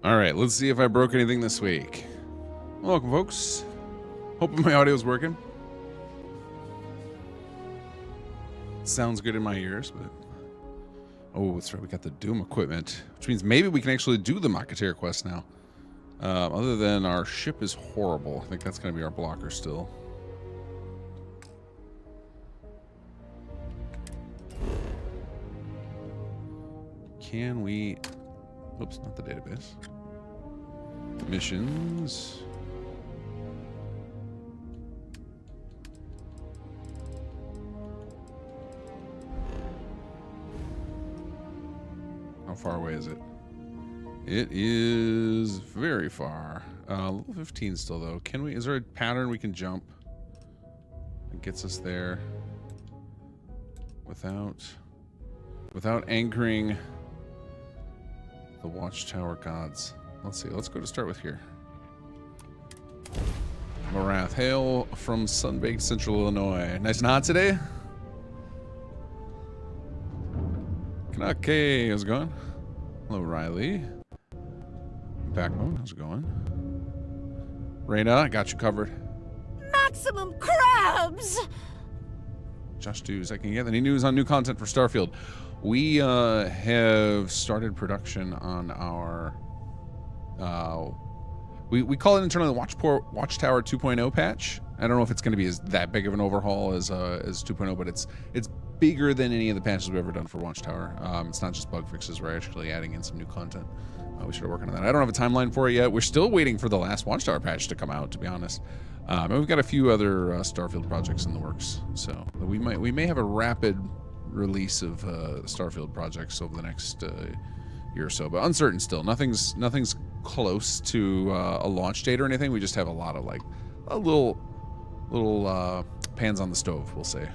All right, let's see if I broke anything this week. Welcome, folks. Hoping my audio's working. Sounds good in my ears, but... Oh, that's right, we got the Doom equipment, which means maybe we can actually do the Mocketeer quest now. Other than our ship is horrible. I think that's going to be our blocker still. Can we... Oops, not the database. Missions. How far away is it? It is very far. Level 15 still, though. Can we... Is there a pattern we can jump that gets us there without anchoring the Watchtower gods? Let's see. Let's go to start with here. Morath, hail from Sunbaked Central Illinois. Nice and hot today. Kanake, how's it going? Hello, Riley. Backbone, how's it going? Raina, I got you covered. Maximum crabs! Josh Dews, I can get any news on new content for Starfield. We have started production on our... We call it internally the Watchtower 2.0 patch. I don't know if it's going to be that big of an overhaul as 2.0, but it's bigger than any of the patches we've ever done for Watchtower. It's not just bug fixes. We're actually adding in some new content. We started working on that. I don't have a timeline for it yet. We're still waiting for the last Watchtower patch to come out, to be honest. And we've got a few other Starfield projects in the works, so we may have a rapid release of Starfield projects over the next year or so, but uncertain still. Nothing's close to a launch date or anything. We just have a lot of like a little pans on the stove, we'll say.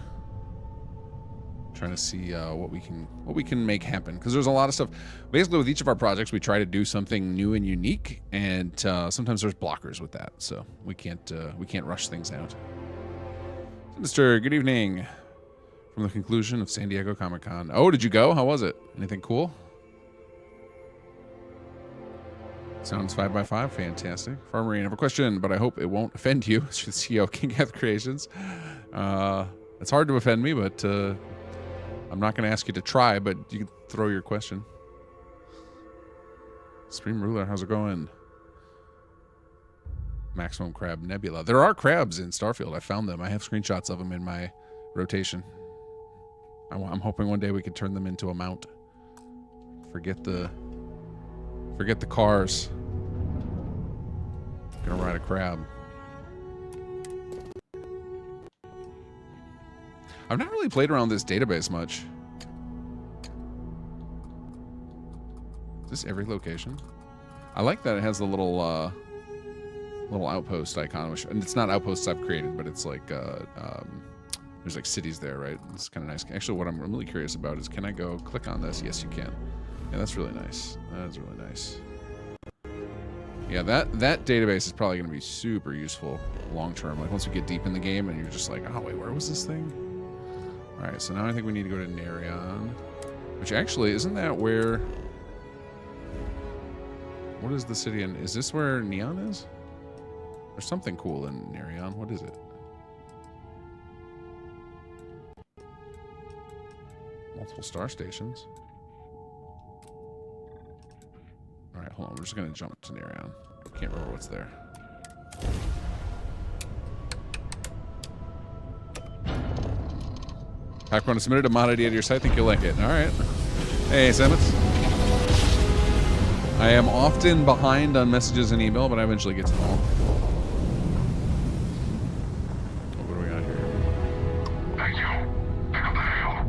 Trying to see what we can make happen, because there's a lot of stuff. Basically, with each of our projects, we try to do something new and unique, and sometimes there's blockers with that, so we can't rush things out. Mr. Good evening. From the conclusion of San Diego Comic-Con. Oh, did you go? How was it? Anything cool? Sounds 5x5. Fantastic. Farmer, I have a question, but I hope it won't offend you. It's the CEO of Kinggath Creations. It's hard to offend me, but I'm not going to ask you to try, but you can throw your question. Supreme Ruler, how's it going? Maximum Crab Nebula. There are crabs in Starfield. I found them. I have screenshots of them in my rotation. I'm hoping one day we could turn them into a mount. Forget the cars. Gonna ride a crab. I've not really played around this database much. Is this every location? I like that it has the little outpost icon, and it's not outposts I've created, but it's like there's like cities there, right? It's kind of nice. Actually, what I'm really curious about is, can I go click on this? Yes, you can. Yeah, that's really nice. That's really nice. Yeah, that database is probably going to be super useful long term. Like once we get deep in the game and you're just like, oh wait, where was this thing? All right, so now I think we need to go to Nerion, which actually isn't that where? What is the city in? Is this where Neon is? There's something cool in Nerion. What is it? Multiple star stations. All right, hold on. We're just going to jump to Nerion. Can't remember what's there. Background submitted a mod idea to your site. I think you'll like it. All right. Hey, Simmons. I am often behind on messages and email, but I eventually get to them all. What do we got here? Thank you. Pick up the hail.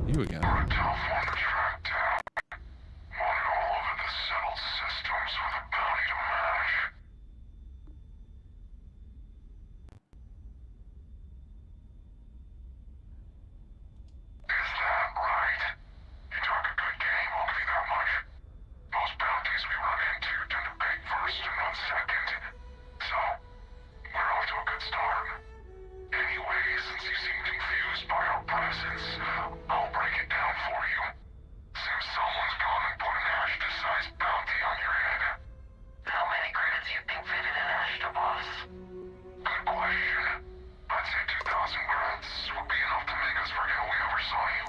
You again. We're a tough one to track down. Wanted all over the settled systems with a bounty to match. Is that right? You talk a good game, I'll give you that much. Most bounties we run into tend to pay first and run second. So,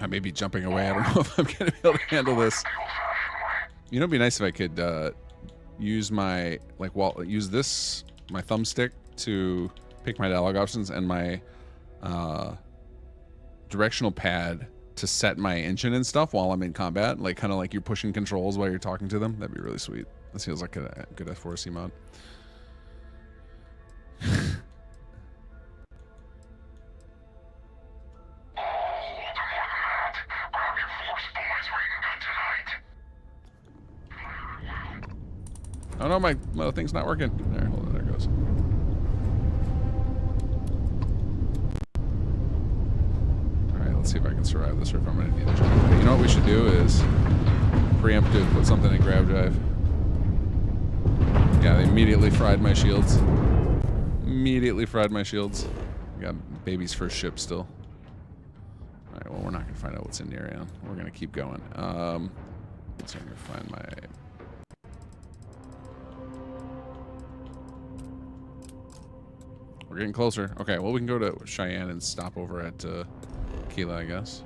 I may be jumping away. I don't know if I'm going to be able to handle this. You know, it'd be nice if I could use my use this my thumbstick to pick my dialogue options and my directional pad to set my engine and stuff while I'm in combat, like kind of like you're pushing controls while you're talking to them. That'd be really sweet. That feels like a good F4C mod. Oh no, my thing's not working. There, hold on, there it goes. Alright, let's see if I can survive this or if I'm gonna need a jump. You know what we should do is preemptive, put something in grab drive. Yeah, they immediately fried my shields. Immediately fried my shields. Got baby's first ship still. Alright, well we're not gonna find out what's in Nerion. We're gonna keep going. So I'm gonna find my We're getting closer. Okay, well, we can go to Cheyenne and stop over at Keela, I guess.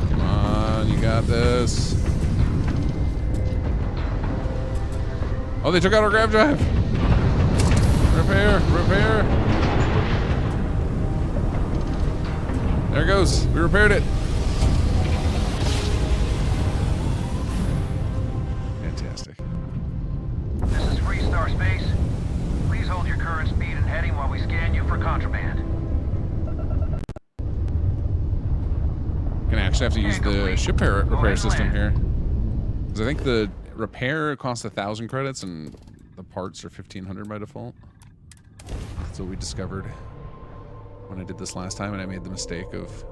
Come on, you got this. Oh, they took out our grab drive. Repair, repair. There it goes. We repaired it. Space. Please hold your current speed and heading while we scan you for contraband. Gonna actually have to use the ship repair system here, because I think the repair costs 1,000 credits and the parts are 1,500 by default. That's what we discovered when I did this last time, and I made the mistake of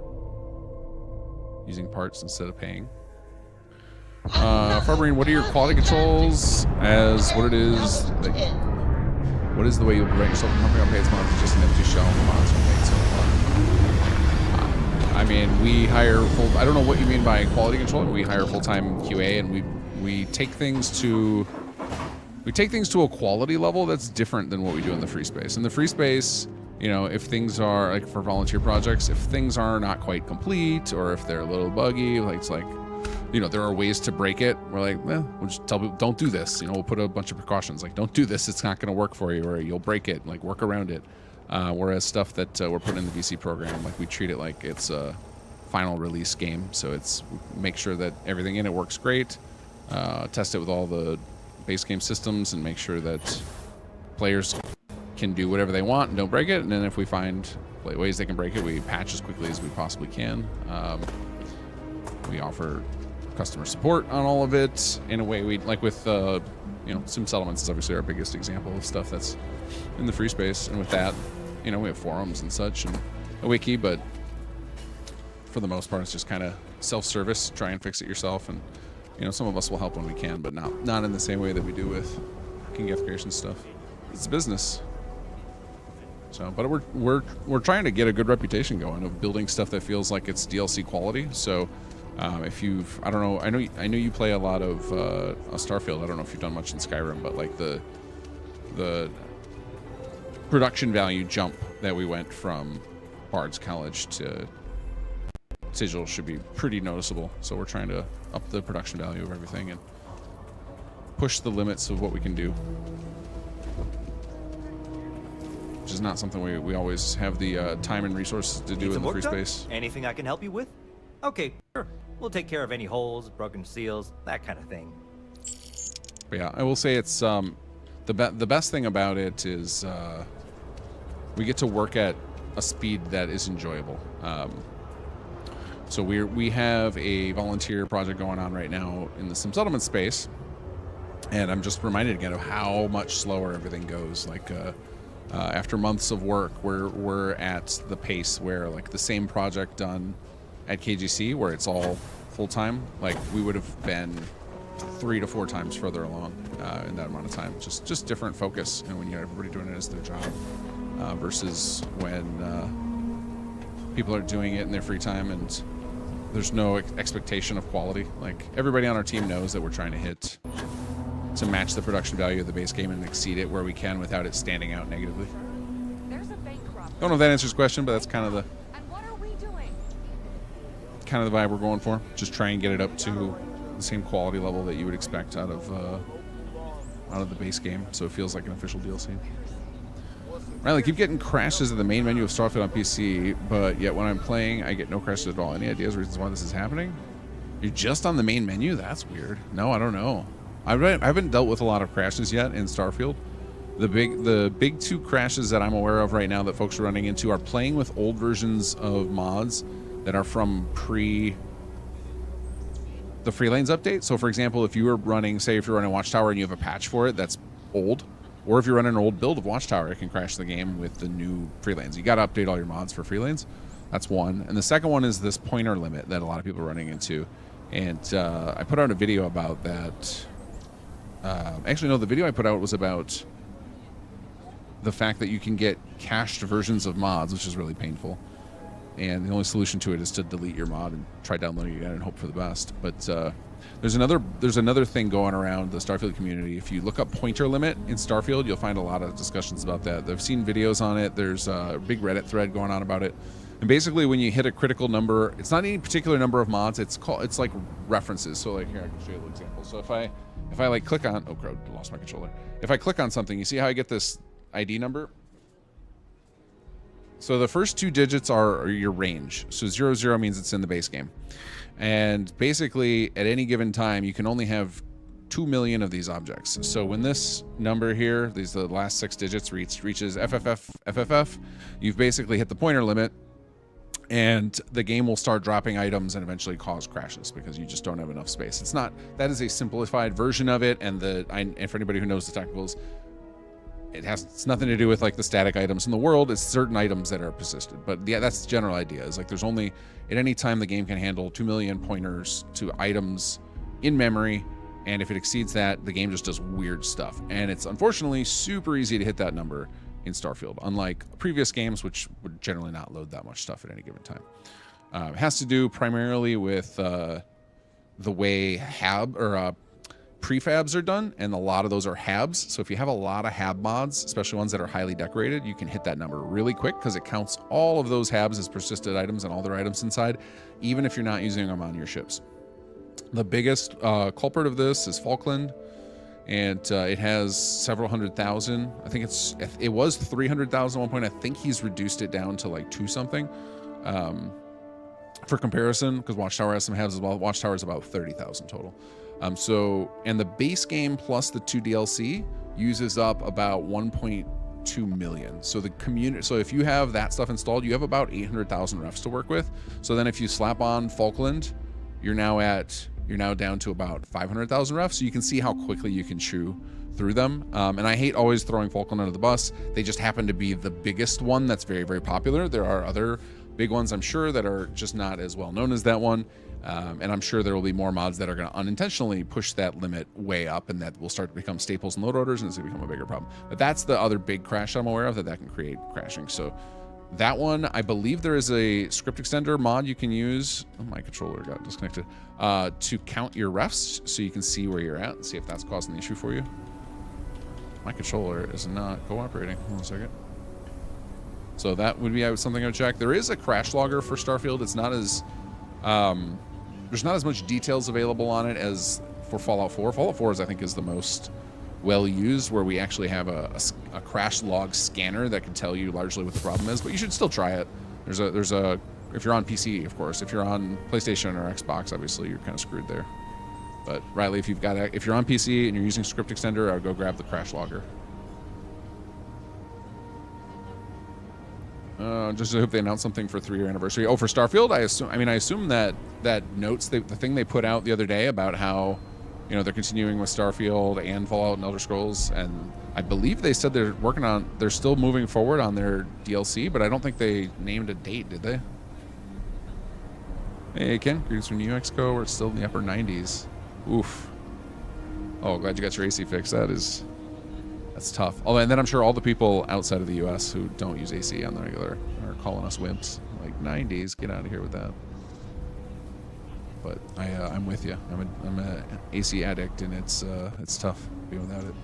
using parts instead of paying. Farbreen, what are your quality controls as what it is? Like, what is the way you rate yourself? Company on paid sponsors, just an empty shell. I mean, we hire full. I don't know what you mean by quality control. We hire full-time QA, and we take things to a quality level that's different than what we do in the free space. In the free space, you know, if things are like for volunteer projects, if things are not quite complete or if they're a little buggy, like it's like, you know, there are ways to break it. We're like, well, we'll just tell people, don't do this. You know, we'll put a bunch of precautions. Like, don't do this. It's not going to work for you, or you'll break it. Like, work around it. Whereas stuff that we're putting in the VC program, like we treat it like it's a final release game. So it's make sure that everything in it works great. Test it with all the base game systems and make sure that players can do whatever they want and don't break it. And then if we find ways they can break it, we patch as quickly as we possibly can. We offer customer support on all of it in a way we like with you know, Sim Settlements is obviously our biggest example of stuff that's in the free space, and with that, you know, we have forums and such and a wiki, but for the most part it's just kind of self-service. Try and fix it yourself, and you know, some of us will help when we can, but not in the same way that we do with Kinggath creation stuff. It's business. So, but we're trying to get a good reputation going of building stuff that feels like it's DLC quality. So if you've, I don't know, I know you play a lot of Starfield. I don't know if you've done much in Skyrim, but like the production value jump that we went from Bard's College to Sigil should be pretty noticeable. So we're trying to up the production value of everything and push the limits of what we can do, which is not something we always have the time and resources to do in the free space. Anything I can help you with? Okay, sure. We'll take care of any holes, broken seals, that kind of thing. But yeah, I will say it's the best thing about it is we get to work at a speed that is enjoyable. So we have a volunteer project going on right now in the Sim Settlement space, and I'm just reminded again of how much slower everything goes. Like after months of work, we're at the pace where like the same project done at KGC, where it's all full time, like we would have been 3 to 4 times further along in that amount of time. Just different focus, and when you have everybody doing it as their job versus when people are doing it in their free time and there's no expectation of quality. Like everybody on our team knows that we're trying to hit to match the production value of the base game and exceed it where we can without it standing out negatively. Don't know if that answers the question, but that's kind of the vibe we're going for. Just try and get it up to the same quality level that you would expect out of the base game, so it feels like an official DLC. Right, I keep getting crashes at the main menu of Starfield on PC, but yet when I'm playing, I get no crashes at all. Any ideas, reasons why this is happening? You're just on the main menu? That's weird. No, I don't know. I haven't dealt with a lot of crashes yet in Starfield. The big two crashes that I'm aware of right now that folks are running into are playing with old versions of mods that are from the Free Lanes update. So for example, if you were running, say if you're running Watchtower and you have a patch for it that's old, or if you're running an old build of Watchtower, it can crash the game with the new Free Lanes. You got to update all your mods for Free Lanes. That's one. And the second one is this pointer limit that a lot of people are running into. And I put out a video about that. Actually, no, the video I put out was about the fact that you can get cached versions of mods, which is really painful. And the only solution to it is to delete your mod and try downloading it again and hope for the best. But there's another thing going around the Starfield community. If you look up pointer limit in Starfield, you'll find a lot of discussions about that. I've seen videos on it. There's a big Reddit thread going on about it. And basically, when you hit a critical number, it's not any particular number of mods. It's like references. So like here, I can show you an example. So if I like click on, oh crap, I lost my controller. If I click on something, you see how I get this ID number? So the first two digits are your range. So 00 means it's in the base game. And basically, at any given time, you can only have 2 million of these objects. So when this number here, the last 6 digits reaches FFF, you've basically hit the pointer limit, and the game will start dropping items and eventually cause crashes because you just don't have enough space. That is a simplified version of it, and for anybody who knows the technicals, it's nothing to do with like the static items in the world. It's certain items that are persisted. But yeah, that's the general idea. Is like there's only at any time the game can handle 2 million pointers to items in memory, and if it exceeds that, the game just does weird stuff. And it's unfortunately super easy to hit that number in Starfield, unlike previous games, which would generally not load that much stuff at any given time. It has to do primarily with the way prefabs are done, and a lot of those are habs. So if you have a lot of hab mods, especially ones that are highly decorated, you can hit that number really quick because it counts all of those habs as persisted items and all their items inside, even if you're not using them on your ships. The biggest culprit of this is Falkland, and it has several 100,000. I think it was 300,000 at one point. I think he's reduced it down to like 2 something. For comparison, because Watchtower has some habs as well. Watchtower is about 30,000 total. And the base game plus the 2 DLC uses up about 1.2 million. So the community, so if you have that stuff installed, you have about 800,000 refs to work with. So then if you slap on Falkland, you're now down to about 500,000 refs. So you can see how quickly you can chew through them. And I hate always throwing Falkland under the bus. They just happen to be the biggest one that's very, very popular. There are other big ones, I'm sure, that are just not as well known as that one. And I'm sure there will be more mods that are going to unintentionally push that limit way up, and that will start to become staples in load orders, and it's going to become a bigger problem. But that's the other big crash I'm aware of that can create crashing. So that one, I believe there is a script extender mod you can use. Oh, my controller got disconnected. To count your refs so you can see where you're at and see if that's causing the issue for you. My controller is not cooperating. Hold on a second. So that would be something I would check. There is a crash logger for Starfield. It's not as... there's not as much details available on it as for Fallout 4. Fallout 4 I think is the most well used, where we actually have a crash log scanner that can tell you largely what the problem is, but you should still try it. There's a if you're on PC, of course. If you're on PlayStation or Xbox, obviously you're kind of screwed there. But Riley, if you're on PC and you're using script extender, I would go grab the crash logger. Just I hope they announce something for 3-year anniversary. Oh, for Starfield, I assume that notes the thing they put out the other day about how, they're continuing with Starfield and Fallout and Elder Scrolls, and I believe they said they're still moving forward on their DLC, but I don't think they named a date, did they? Hey Ken, greetings from New Mexico. We're still in the upper 90s. Oof. Oh, glad you got your AC fixed. That's tough. Oh, and then I'm sure all the people outside of the U.S. who don't use AC on the regular are calling us wimps. Like, 90s, get out of here with that. But I'm with you. I'm a AC addict, and it's tough being without it.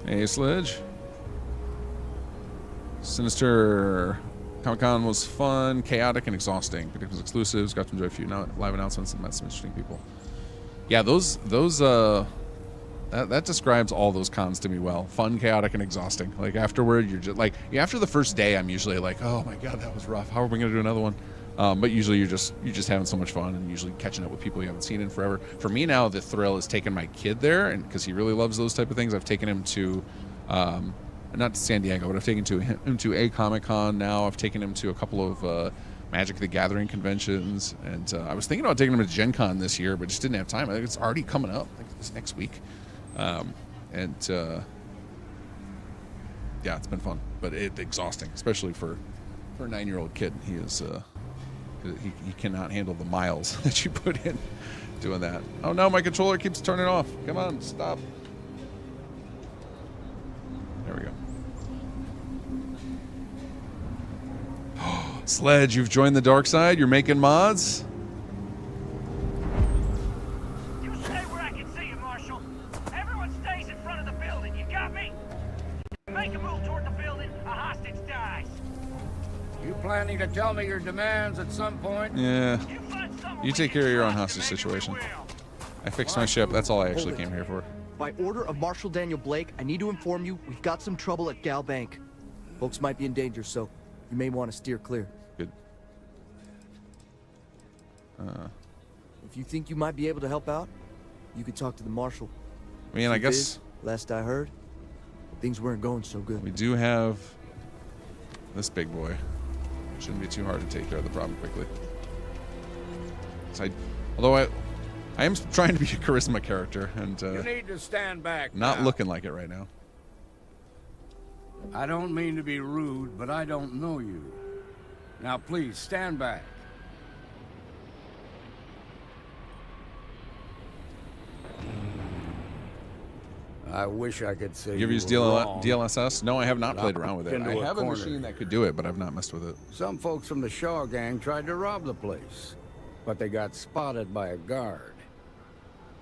Hey, Sledge. Sinister Comic-Con was fun, chaotic, and exhausting. Predictions exclusives. Got to enjoy a few live announcements and met some interesting people. Yeah, those that describes all those cons to me well. Fun, chaotic, and exhausting. Like afterward, you're just like after the first day, I'm usually like, oh my god, that was rough. How are we gonna do another one? But usually you're just having so much fun and usually catching up with people you haven't seen in forever. For me now, the thrill is taking my kid there, and because he really loves those type of things, I've taken him to, not to San Diego, but I've taken him to a Comic-Con now. I've taken him to a couple of Magic the Gathering conventions, and I was thinking about taking him to Gen Con this year, but just didn't have time. I think it's already coming up, like this next week. Yeah, it's been fun, but it's exhausting, especially for a 9-year-old kid. He is he cannot handle the miles that you put in doing that. Oh no, my controller keeps turning off. Come on, stop. There we go. Sledge, you've joined the dark side. You're making mods. You stay where I can see you, Marshal. Everyone stays in front of the building. You got me? Make a move toward the building, a hostage dies. You planning to tell me your demands at some point? Yeah. You take care of your own hostage situation. I fixed my ship. That's all I actually came here for. By order of Marshal Daniel Blake, I need to inform you we've got some trouble at Gal Bank. Folks might be in danger, so you may want to steer clear. Good. If you think you might be able to help out, you could talk to the Marshal. I mean, I guess last I heard, things weren't going so good. we do have this big boy. Shouldn't be too hard to take care of the problem quickly. So although I am trying to be a charisma character, and You need to stand back not now. looking like it right now. I don't mean to be rude, but I don't know you. Now please, stand back. I wish I could say You ever use DLSS? No, I have not But played I around with it. into I a have a corner machine that here. could do it, but I've not messed with it. Some folks from the Shaw gang tried to rob the place, but they got spotted by a guard.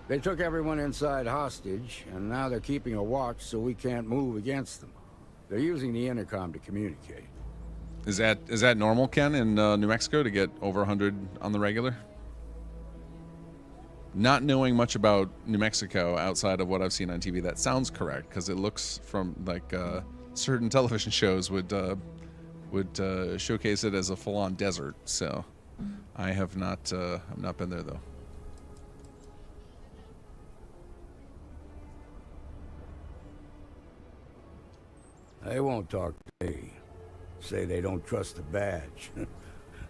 They took everyone inside hostage, and now they're keeping a watch so we can't move against them. They're using the intercom to communicate. Is that normal, Ken, in New Mexico to get over 100 on the regular? Not knowing much about New Mexico outside of what I've seen on TV, that sounds correct because it looks from like certain television shows would showcase it as a full-on desert. So I have not been there though. They won't talk to me. Say they don't trust the badge.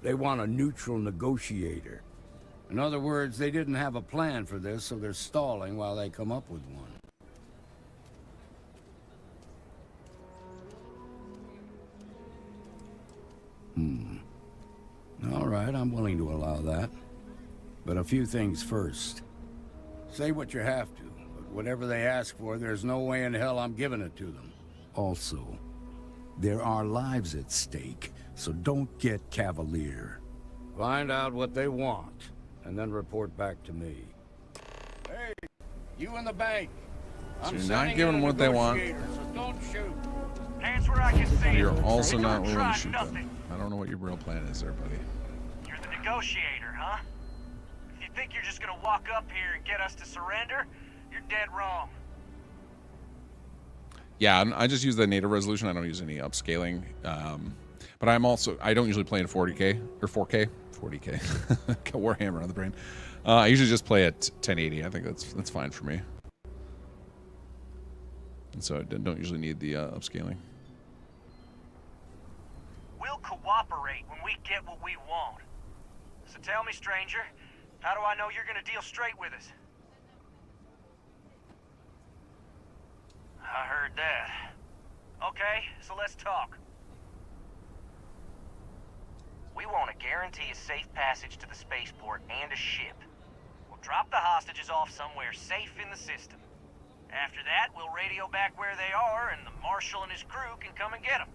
They want a neutral negotiator. In other words, they didn't have a plan for this, so they're stalling while they come up with one. All right, I'm willing to allow that. But a few things first. Say what you have to, but whatever they ask for, there's no way in hell I'm giving it to them. Also, there are lives at stake, so don't get cavalier. Find out what they want, and then report back to me. Hey, you in the bank. So you're not giving them what they want. So don't shoot. Hands where I can see You're you. also not Don't willing try to shoot nothing. them. I don't know what your real plan is there, buddy. You're the negotiator, huh? If you think you're just gonna walk up here and get us to surrender, you're dead wrong. Yeah, I just use the native resolution. I don't use any upscaling. But I don't usually play in 40K or 4K. 40K. Got Warhammer on the brain. I usually just play at 1080. I think that's fine for me. And so I don't usually need the upscaling. We'll cooperate when we get what we want. So tell me, stranger, how do I know you're gonna deal straight with us? I heard that. Okay, so let's talk. We want to guarantee a safe passage to the spaceport and a ship. We'll drop the hostages off somewhere safe in the system. After that, we'll radio back where they are, and the Marshal and his crew can come and get them.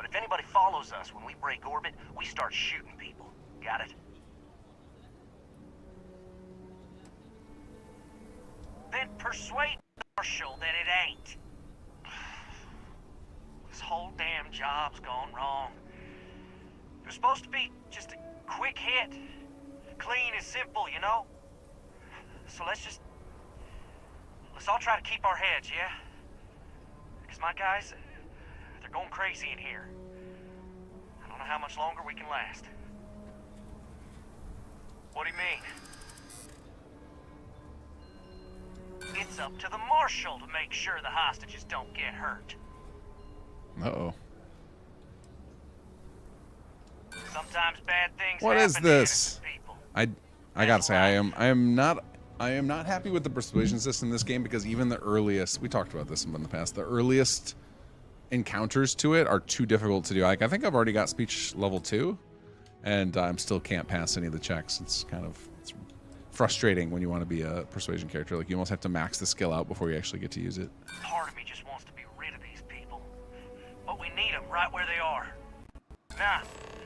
But if anybody follows us when we break orbit, we start shooting people. Got it? Then persuade Marshall that it ain't. This whole damn job's gone wrong. It was supposed to be just a quick hit. Clean and simple, you know? So let's all try to keep our heads, yeah? Because my guys, they're going crazy in here. I don't know how much longer we can last. What do you mean? It's up to the Marshal to make sure the hostages don't get hurt. Uh-oh. Sometimes bad things What happen is to this? innocent people. I gotta say, I am not happy with the persuasion system in this game, because even the earliest, we talked about this in the past, the earliest encounters to it are too difficult to do. Like, I think I've already got speech level 2, and I still can't pass any of the checks. It's frustrating when you want to be a persuasion character. Like, you almost have to max the skill out before you actually get to use it. Part of me just wants to be rid of these people. But we need them right where they are. Nah,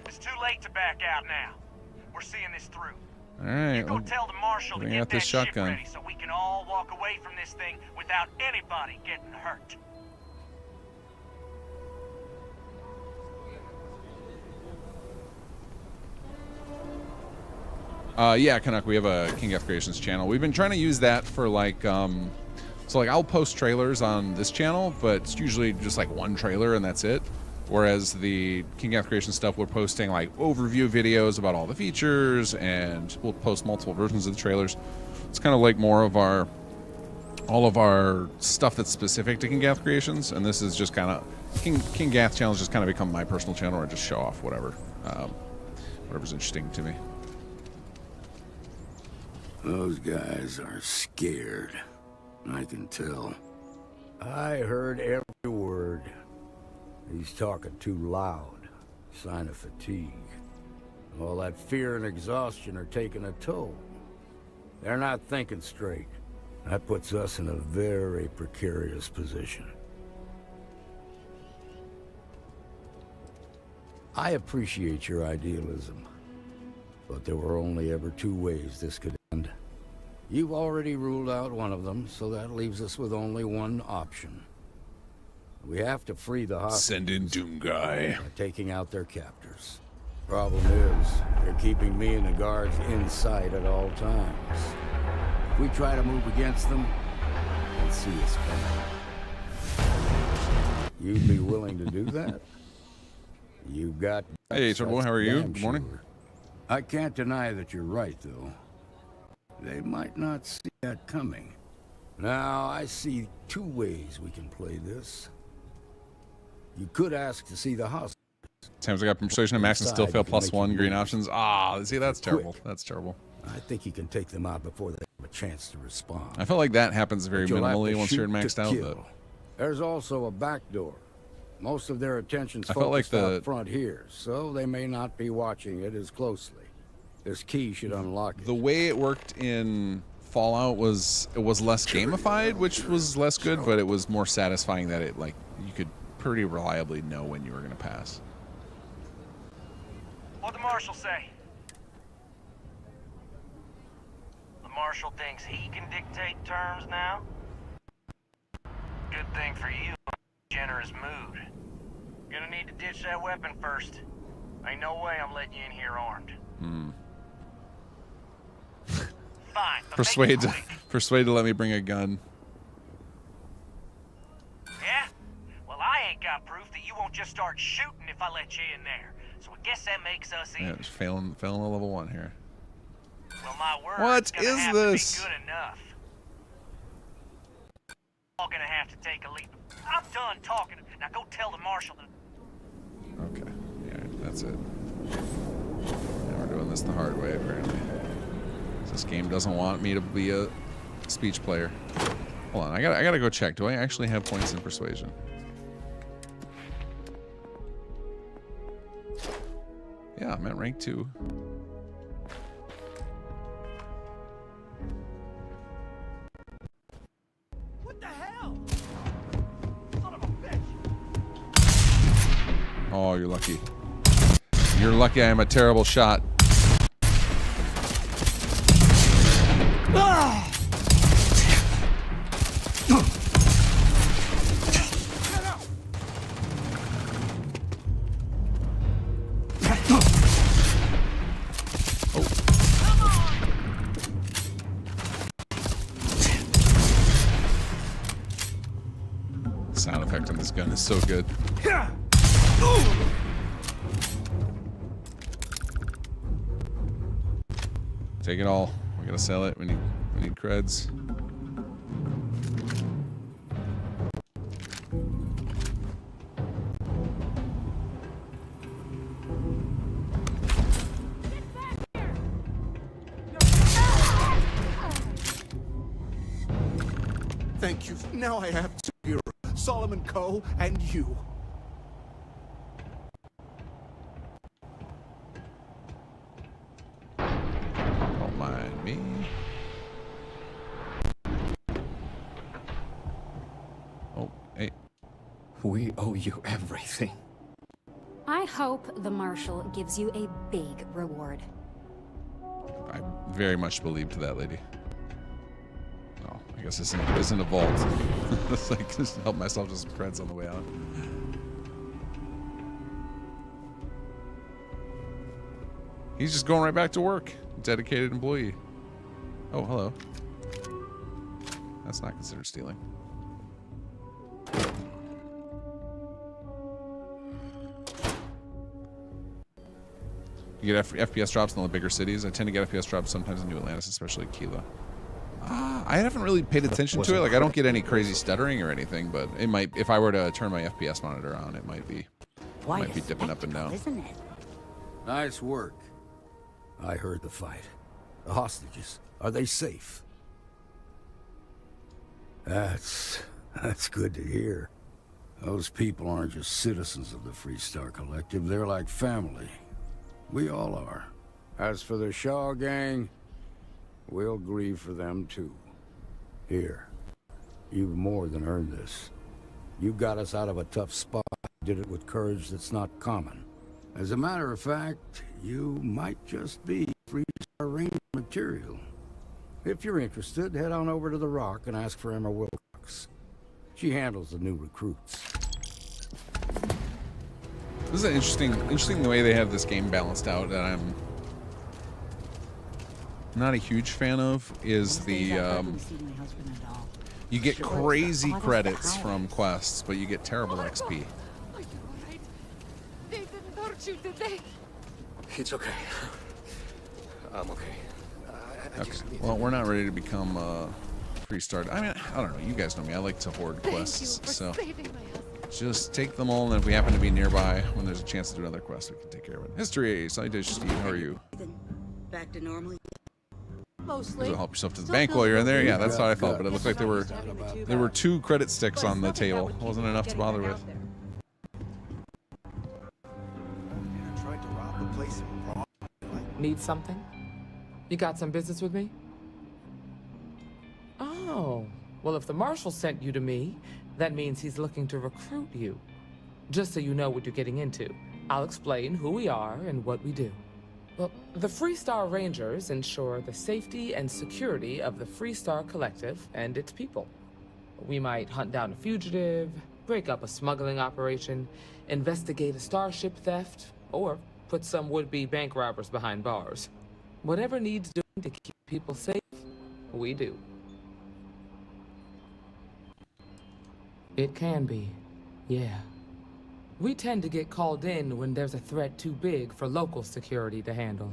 it's too late to back out now. We're seeing this through. Alright, Go tell the Marshal to bring get out that this ship shotgun. ready so we can all walk away from this thing without anybody getting hurt. Yeah, Canuck, we have a Kinggath Creations channel. We've been trying to use that for like, so like I'll post trailers on this channel, but it's usually just like one trailer and that's it. Whereas the Kinggath Creations stuff, we're posting like overview videos about all the features, and we'll post multiple versions of the trailers. It's kind of like more of all of our stuff that's specific to Kinggath Creations, and this is just kind of, Kinggath channel has just kind of become my personal channel where I just show off whatever's interesting to me. Those guys are scared. I can tell. I heard every word. He's talking too loud. Sign of fatigue. All that fear and exhaustion are taking a toll. They're not thinking straight. That puts us in a very precarious position. I appreciate your idealism, but there were only ever two ways this could end. You've already ruled out one of them, so that leaves us with only one option. We have to free the hostages. Send in Doom Guy. By taking out their captors. Problem is, they're keeping me and the guards in sight at all times. If we try to move against them, they'll see us coming. You'd be willing to do that? You've got... Hey, Turbo, how are you? Damn Good morning. sure. I can't deny that you're right, though. They might not see that coming. Now, I see two ways we can play this. You could ask to see the hostages. Times I got persuasion and max and still fail +1 green options. Ah, see, that's terrible. That's terrible. I think you can take them out before they have a chance to respond. I feel like that happens very But you'll have minimally to once you're shoot maxed to out, kill. though. There's also a back door. Most of their attention's I felt like focused out front here, so they may not be watching it as closely. This key should unlock it. The way it worked in Fallout was less gamified, which was less good, but it was more satisfying that it, like, you could pretty reliably know when you were going to pass. What'd the Marshal say? The Marshal thinks he can dictate terms now? Good thing for you, generous mood. Gonna need to ditch that weapon first. Ain't no way I'm letting you in here armed. Fine. but make it quick. Persuade to let me bring a gun. Yeah? Well, I ain't got proof that you won't just start shooting if I let you in there. So I guess that makes us even. Yeah, just failing a level 1 here. Well, my word What gonna is have this? To be good enough. All gonna have to take a leap. I'm done talking. Now go tell the Marshal to... Okay. Yeah, that's it. Now we're doing this the hard way, apparently. This game doesn't want me to be a speech player. Hold on, I gotta go check. Do I actually have points in persuasion? Yeah, I'm at rank 2. What the hell? Son of a bitch! Oh, you're lucky. You're lucky I am a terrible shot. Sound effect on this gun is so good. Take it all. We gotta sell it. We need creds. Thank you. Now I have two heroes, Solomon Coe and you. Don't mind me. Oh, hey. We owe you everything. I hope the Marshal gives you a big reward. I very much believed that lady. Oh, I guess this isn't a vault. It's like just help myself to some creds on the way out. He's just going right back to work. Dedicated employee. Oh, hello. That's not considered stealing. You get FPS drops in all the bigger cities. I tend to get FPS drops sometimes in New Atlantis, especially Keela. I haven't really paid attention to it. Like, I don't get any crazy stuttering or anything, but it might, if I were to turn my FPS monitor on, it might be dipping up and down. Isn't it? Nice work. I heard the fight. The hostages, are they safe? That's good to hear. Those people aren't just citizens of the Freestar Collective. They're like family. We all are. As for the Shaw gang, we'll grieve for them too. Here, you've more than earned this. You got us out of a tough spot. Did it with courage that's not common. As a matter of fact, you might just be Freestar Ranger material. If you're interested, head on over to the Rock and ask for Emma Wilcox. She handles the new recruits. This is an interesting the way they have this game balanced out that I'm not a huge fan of is the you get crazy credits from quests, but you get terrible XP. Are you alright? They didn't hurt you, did they? It's okay. I'm okay. Okay. Well, we're not ready to become Freestar. I mean, I don't know. You guys know me. I like to hoard quests, so just take them all, and if we happen to be nearby when there's a chance to do another quest, we can take care of it. History. Salutations, Steve. How are you? Back to normal. Mostly. Help yourself to the bank while you're in there. Yeah, that's how I felt. But it looked like there were 2 credit sticks on the table. Wasn't enough to bother with. Tried to rob the place in Prague. Need something? You got some business with me? Oh, well, if the Marshal sent you to me, that means he's looking to recruit you. Just so you know what you're getting into, I'll explain who we are and what we do. Well, the Freestar Rangers ensure the safety and security of the Freestar Collective and its people. We might hunt down a fugitive, break up a smuggling operation, investigate a starship theft, or put some would-be bank robbers behind bars. Whatever needs doing to keep people safe, we do. It can be, yeah. We tend to get called in when there's a threat too big for local security to handle.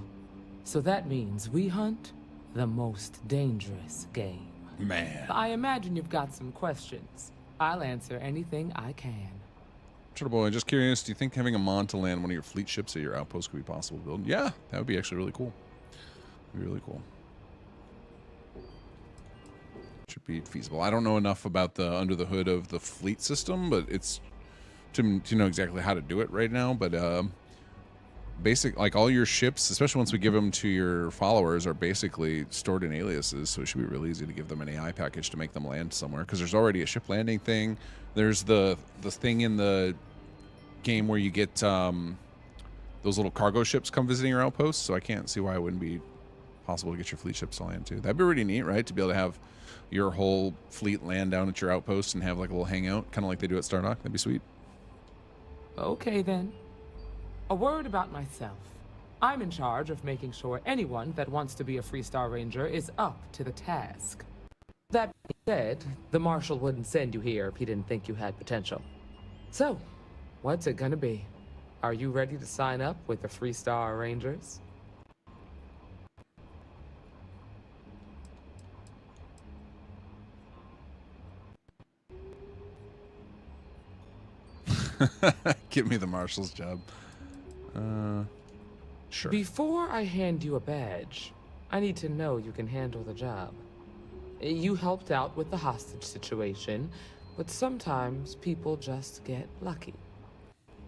So that means we hunt the most dangerous game. Man. I imagine you've got some questions. I'll answer anything I can. Turtle Boy, just curious, do you think having a mod to land one of your fleet ships at your outpost could be possible to build? Yeah, that would be actually really cool. That'd be really cool. Should be feasible. I don't know enough about the under the hood of the fleet system, but it's to know exactly how to do it right now. But basic, like all your ships, especially once we give them to your followers, are basically stored in aliases. So it should be really easy to give them an AI package to make them land somewhere. Because there's already a ship landing thing. There's the thing in the game where you get those little cargo ships come visiting your outposts, so I can't see why it wouldn't be possible to get your fleet ships to land too. That'd be really neat, right? To be able to have your whole fleet land down at your outpost and have like a little hangout, kind of like they do at Stardock. That'd be sweet. Okay then. A word about myself. I'm in charge of making sure anyone that wants to be a Freestar Ranger is up to the task. That being said, the Marshal wouldn't send you here if he didn't think you had potential. So, what's it gonna be? Are you ready to sign up with the Freestar Rangers? Give me the Marshal's job. Sure. Before I hand you a badge, I need to know you can handle the job. You helped out with the hostage situation, but sometimes people just get lucky.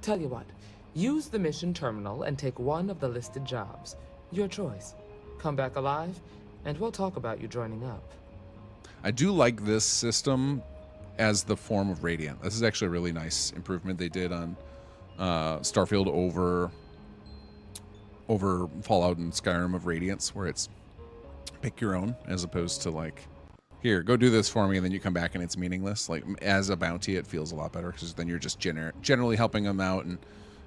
Tell you what, use the mission terminal and take one of the listed jobs. Your choice. Come back alive, and we'll talk about you joining up. I do like this system as the form of Radiant. This is actually a really nice improvement they did on Starfield over Fallout and Skyrim of Radiance, where it's pick your own as opposed to like, here, go do this for me, and then you come back and it's meaningless. Like as a bounty, it feels a lot better because then you're just generally helping them out, and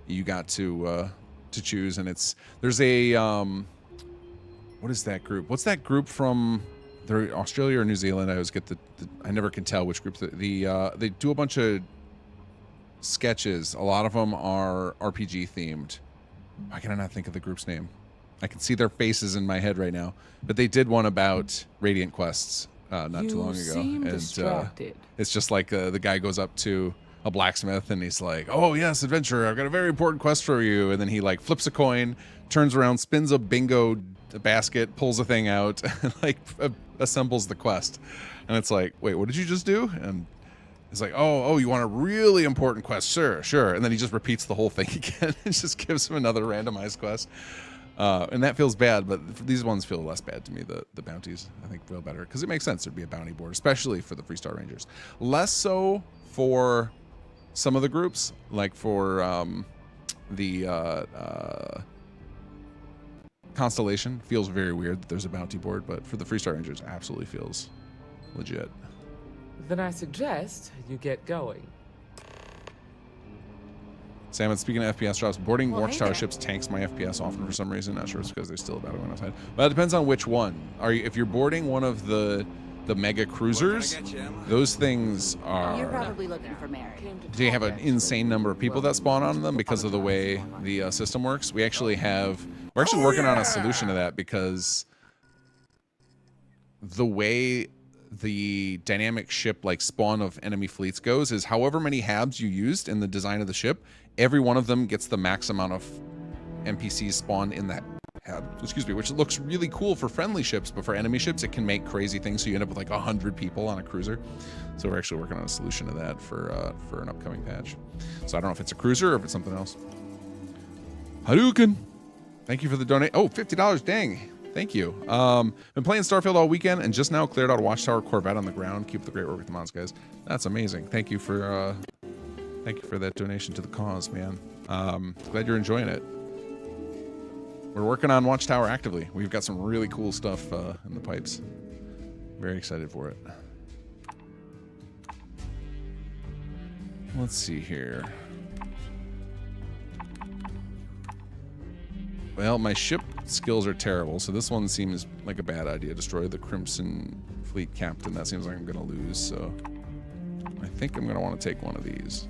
you got to choose. And there's a what is that group? What's that group from? They're Australia or New Zealand. I always get I never can tell which group. They do a bunch of sketches. A lot of them are RPG themed. Why can I not think of the group's name? I can see their faces in my head right now. But they did one about Radiant quests not too long ago. And it's just like the guy goes up to a blacksmith and he's like, "Oh yes, adventurer, I've got a very important quest for you." And then he like flips a coin, turns around, spins a bingo basket, pulls a thing out, and like assembles the quest. And it's like, wait, what did you just do? And it's like, oh, you want a really important quest? Sure. And then he just repeats the whole thing again and just gives him another randomized quest. And that feels bad, but these ones feel less bad to me. The bounties, I think, feel better because it makes sense there'd be a bounty board, especially for the Freestar Rangers. Less so for some of the groups, like for the Constellation. Feels very weird that there's a bounty board, but for the Freestar Rangers, absolutely feels legit. Then I suggest you get going. Salmon, speaking of FPS drops, boarding Watchtower ships tanks my FPS often for some reason. Not sure it's because there's still a battle going outside. But it depends on which one. If you're boarding one of the mega cruisers, those things are... You're probably looking for Mary. They have an insane number of people that spawn on them because of the way the system works. We're actually working on a solution to that because the way the dynamic ship like spawn of enemy fleets goes is however many habs you used in the design of the ship, every one of them gets the max amount of NPCs spawned in that hab, which looks really cool for friendly ships, but for enemy ships it can make crazy things, so you end up with like 100 people on a cruiser. So we're actually working on a solution to that for an upcoming patch. So I don't know if it's a cruiser or if it's something else. Hadouken! Thank you for the donate. Oh, $50, dang. Thank you. Been playing Starfield all weekend and just now cleared out a Watchtower Corvette on the ground. Keep up the great work with the mods, guys. That's amazing. Thank you for that donation to the cause, man. Glad you're enjoying it. We're working on Watchtower actively. We've got some really cool stuff in the pipes. Very excited for it. Let's see here. Well, my ship skills are terrible, so this one seems like a bad idea. Destroy the Crimson Fleet Captain. That seems like I'm going to lose, so I think I'm going to want to take one of these.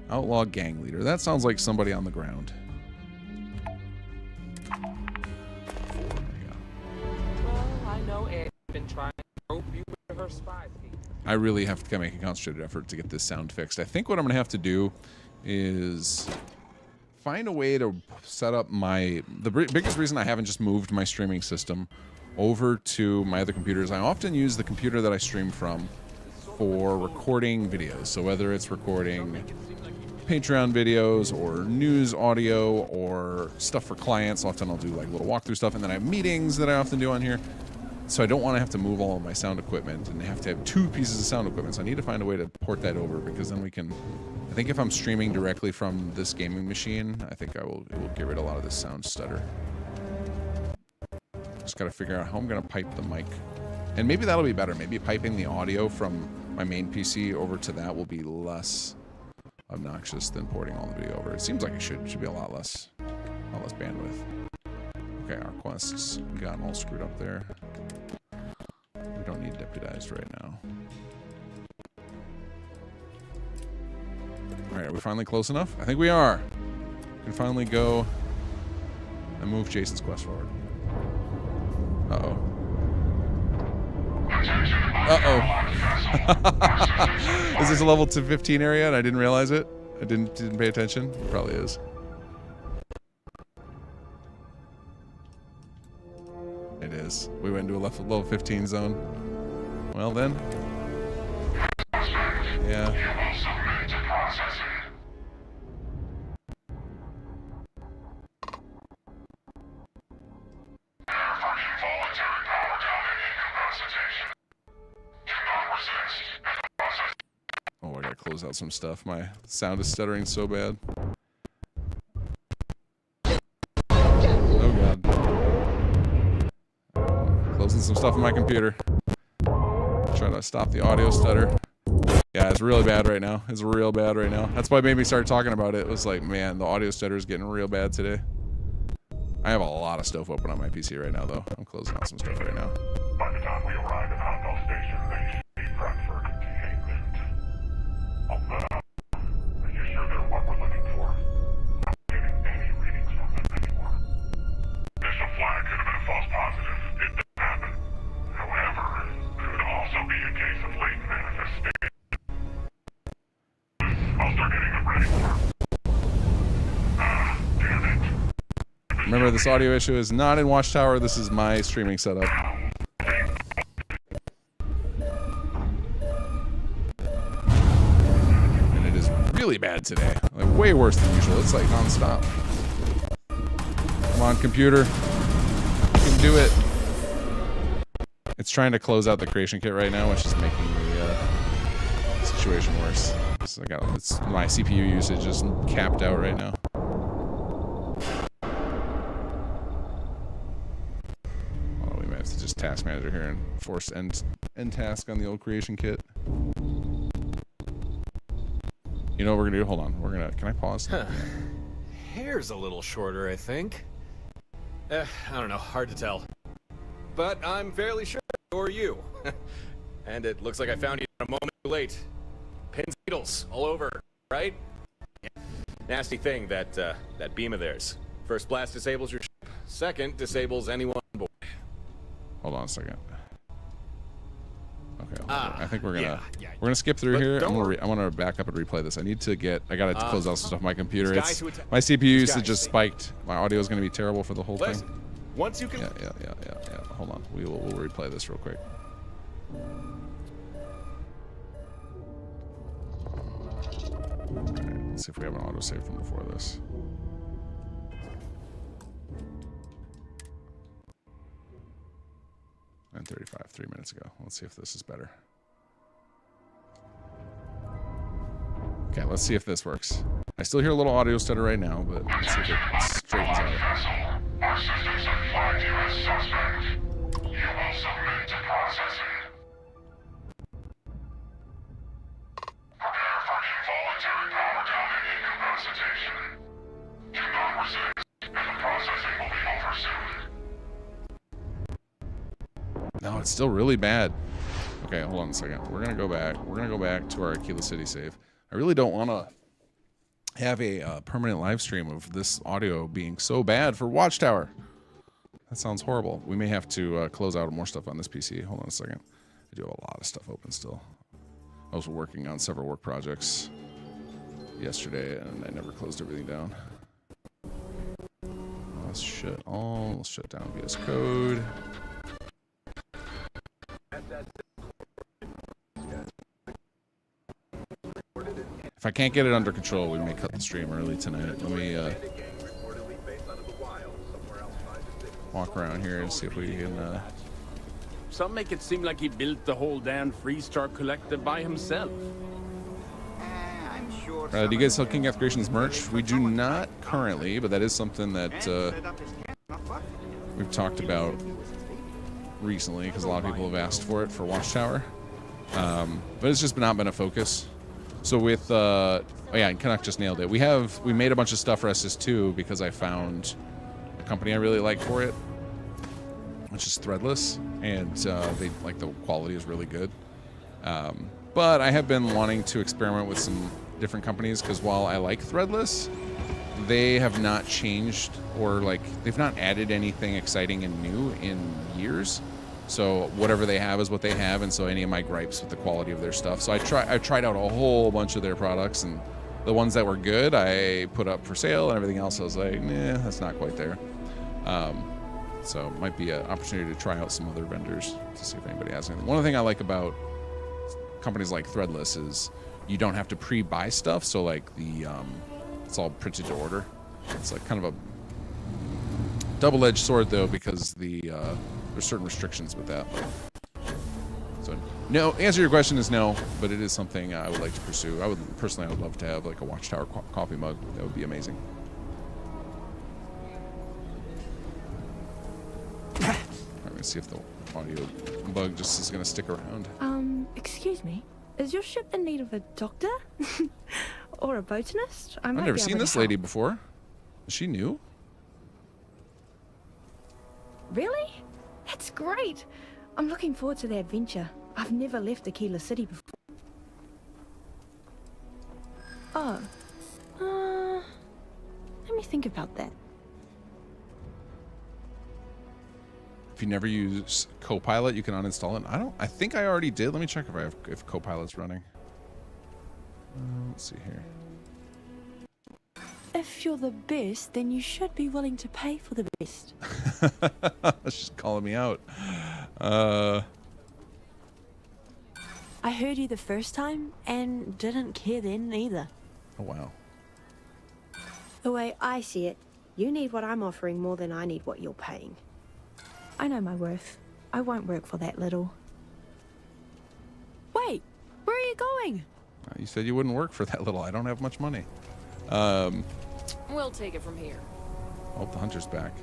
Outlaw Gang Leader. That sounds like somebody on the ground. Well, I know Ed's been trying to rope you with her spy feet. I really have to make a concentrated effort to get this sound fixed. I think what I'm going to have to do is find a way to set up the biggest reason I haven't just moved my streaming system over to my other computers. I often use the computer that I stream from for recording videos. So whether it's recording Patreon videos or news audio or stuff for clients, often I'll do like little walkthrough stuff, and then I have meetings that I often do on here. So I don't want to have to move all of my sound equipment and have to have 2 pieces of sound equipment. So I need to find a way to port that over, because then I think if I'm streaming directly from this gaming machine, I think it will get rid of a lot of this sound stutter. Just gotta figure out how I'm gonna pipe the mic. And maybe that'll be better. Maybe piping the audio from my main PC over to that will be less obnoxious than porting all the video over. It seems like it should be a lot less bandwidth. Okay, our quests gotten all screwed up there. We don't need deputized right now. Alright, are we finally close enough? I think we are. We can finally go and move Jason's quest forward. Uh-oh. Uh-oh. Is this a level 15 area and I didn't realize it? I didn't pay attention? It probably is. It is. We went into a level 15 zone. Well then. Yeah. Oh, I gotta close out some stuff. My sound is stuttering so bad. Oh god. Closing some stuff on my computer. Trying to stop the audio stutter. Yeah, it's really bad right now. It's real bad right now. That's why it made me start talking about it. It was like, man, the audio stutter is getting real bad today. I have a lot of stuff open on my PC right now, though. I'm closing out some stuff right now. By the time we arrive at Hotel Station, they should be prepped for containment. Although, are you sure they're what we're looking for? Not getting any readings from them anymore. Initial flag could have been a false positive. It didn't happen. However, it could also be a case of latent manifestation. I'll start getting them ready for it. Damn it. Remember, this audio issue is not in Watchtower. This is my streaming setup. And it is really bad today. Like, way worse than usual. It's like non-stop. Come on, computer. You can do it. It's trying to close out the creation kit right now, which is making the situation worse. So my CPU usage is capped out right now. To just task manager here and force end task on the old creation kit. You know what we're gonna do? Hold on. Can I pause? Huh. Hair's a little shorter, I think. I don't know, hard to tell. But I'm fairly sure you're you. And it looks like I found you a moment too late. Pins and needles all over, right? Yeah. Nasty thing, that beam of theirs. First blast disables your ship. Second disables anyone on board. Hold on a second. Okay, I think we're gonna skip through here. I want to back up and replay this. I gotta close out some stuff on my computer. My CPU usage just spiked. My audio is gonna be terrible for the whole thing. Once you can. Yeah. Hold on. We'll replay this real quick. Alright, let's see if we have an autosave from before this. And 35, 3 minutes ago. Let's see if this is better. Okay, let's see if this works. I still hear a little audio stutter right now, but let's see if it straightens out. Our systems have flagged you as suspect. You will submit to processing. Prepare for involuntary power down and incapacitation. Do not resist, and the processing will be over soon. No, it's still really bad. Okay, hold on a second. We're gonna go back. We're gonna go back to our Aquila City save. I really don't want to have a permanent live stream of this audio being so bad for Watchtower. That sounds horrible. We may have to close out more stuff on this PC. Hold on a second. I do have a lot of stuff open still. I was working on several work projects yesterday, and I never closed everything down. Let's shut down VS Code. If I can't get it under control, we may cut the stream early tonight. Let me walk around here and see if we can... Some make it seem like he built the whole damn Freestar Collective by himself. I'm sure Do you guys sell Kinggath Creations merch? We do not currently, but that is something that we've talked about recently because a lot of people have asked for it for Watchtower. But it's just not been a focus. So with, oh yeah, and Kinggath just nailed it. We made a bunch of stuff for SS2 because I found a company I really like for it, which is Threadless, and they like the quality is really good. But I have been wanting to experiment with some different companies because while I like Threadless, they have not changed or like they've not added anything exciting and new in years. So whatever they have is what they have, and so any of my gripes with the quality of their stuff. So I tried out a whole bunch of their products, and the ones that were good I put up for sale, and everything else I was like, nah, that's not quite there. So it might be an opportunity to try out some other vendors to see if anybody has anything. One of the things I like about companies like Threadless is you don't have to pre-buy stuff, so like the it's all printed to order. It's like kind of a double-edged sword though, because there's certain restrictions with that. So no, answer to your question is no, but it is something I would like to pursue. I would love to have like a Watchtower coffee mug. That would be amazing. I'm gonna see if the audio bug just is gonna stick around. Excuse me. Is your ship in need of a doctor? Or a botanist? I've never seen this lady before. Is she new? Really? That's great. I'm looking forward to the adventure. I've never left Aquila City before. Oh. Let me think about that. If you never use Copilot, you can uninstall it. I think I already did. Let me check if Copilot's running. Let's see here. If you're the best, then you should be willing to pay for the best. She's calling me out. I heard you the first time and didn't care then either. Oh, wow. The way I see it, you need what I'm offering more than I need what you're paying. I know my worth. I won't work for that little. Wait, where are you going? You said you wouldn't work for that little. I don't have much money. We'll take it from here. Hope the hunter's back.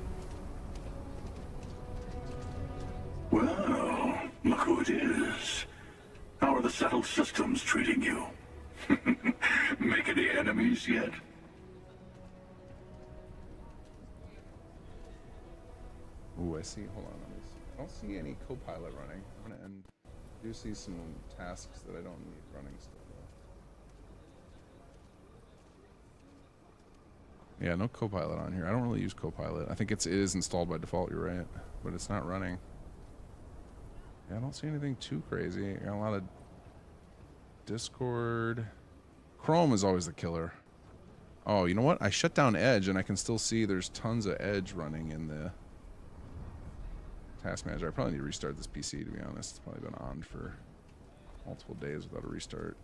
Well, look who it is. How are the settled systems treating you? Make any enemies yet? Ooh, I see. Hold on. I don't see any Copilot running. I'm gonna end. I do see some tasks that I don't need running still. Yeah, no Copilot on here. I don't really use Copilot. I think it is installed by default. You're right, but it's not running. Yeah, I don't see anything too crazy. I got a lot of Discord. Chrome is always the killer. Oh, you know what? I shut down Edge, and I can still see there's tons of Edge running in the task manager. I probably need to restart this PC, to be honest. It's probably been on for multiple days without a restart.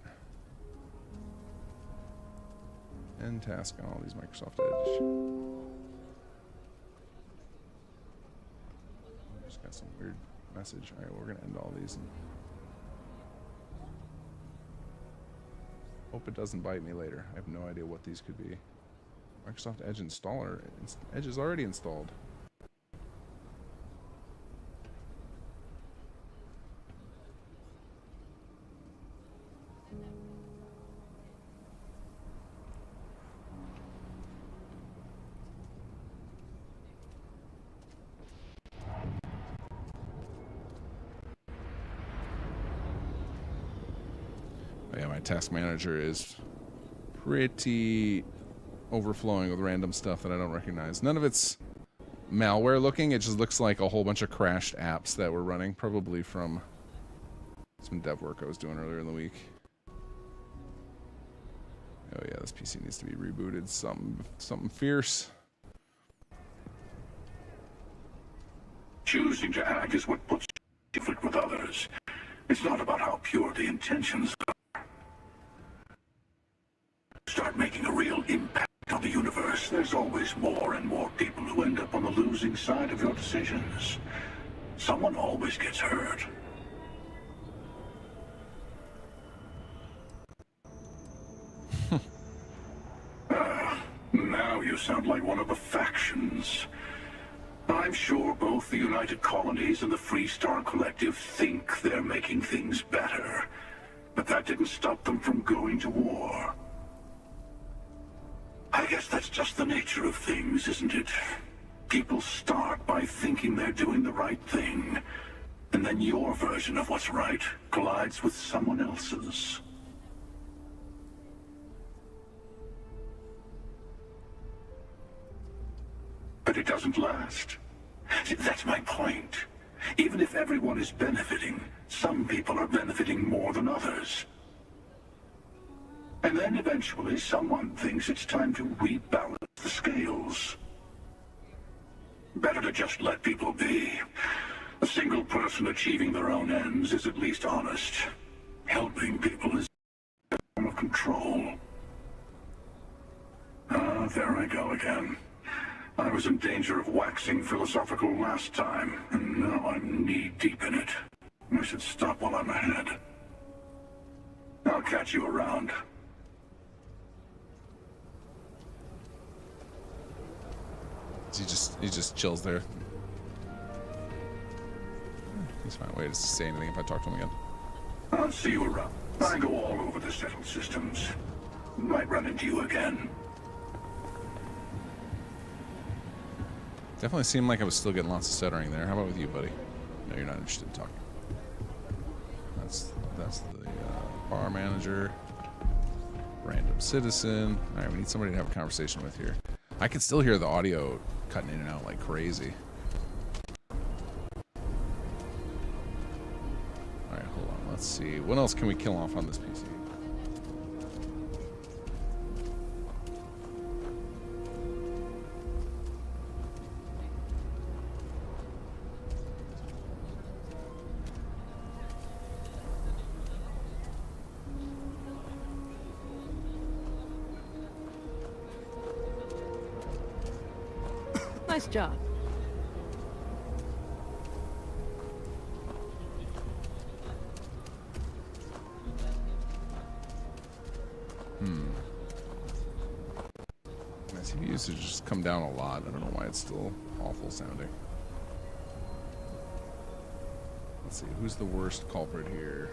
End task on all these Microsoft Edge. Just got some weird message. All right, well, we're gonna end all these. And hope it doesn't bite me later. I have no idea what these could be. Microsoft Edge installer. Edge is already installed. Yeah, my task manager is pretty overflowing with random stuff that I don't recognize. None of it's malware looking. It just looks like a whole bunch of crashed apps that were running, probably from some dev work I was doing earlier in the week. Oh yeah, this PC needs to be rebooted. Something fierce. Choosing to act is what puts you in conflict with others. It's not about how pure the intentions are. Start making a real impact on the universe. There's always more and more people who end up on the losing side of your decisions. Someone always gets hurt. Now you sound like one of the factions. I'm sure both the United Colonies and the Free Star Collective think they're making things better, but that didn't stop them from going to war. I guess that's just the nature of things, isn't it? People start by thinking they're doing the right thing, and then your version of what's right collides with someone else's. But it doesn't last. See, that's my point. Even if everyone is benefiting, some people are benefiting more than others. And then eventually someone thinks it's time to rebalance the scales. Better to just let people be. A single person achieving their own ends is at least honest. Helping people is a form of control. Ah, there I go again. I was in danger of waxing philosophical last time, and now I'm knee-deep in it. I should stop while I'm ahead. I'll catch you around. He just chills there. He's fine. Wait to say anything if I talk to him again. I'll see you around. I go all over the settled systems. Might run into you again. Definitely seemed like I was still getting lots of stuttering there. How about with you, buddy? No, you're not interested in talking. That's the bar manager. Random citizen. All right, we need somebody to have a conversation with here. I can still hear the audio cutting in and out like crazy. All right, hold on. Let's see. What else can we kill off on this PC? Nice job. My CPU usage just come down a lot. I don't know why it's still awful sounding. Let's see, who's the worst culprit here?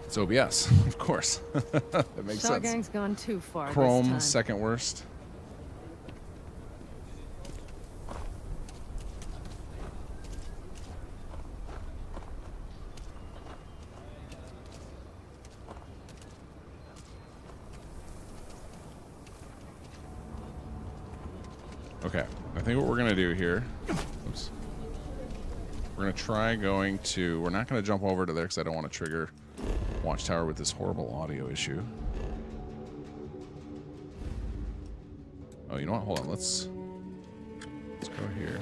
It's OBS, of course. That makes sense. Shotgun's gone too far. Chrome, this time. second worst. Okay, I think what we're gonna do here, oops, we're gonna try going to, we're not gonna jump over to there because I don't want to trigger Watchtower with this horrible audio issue. Oh, you know what, hold on, let's go here.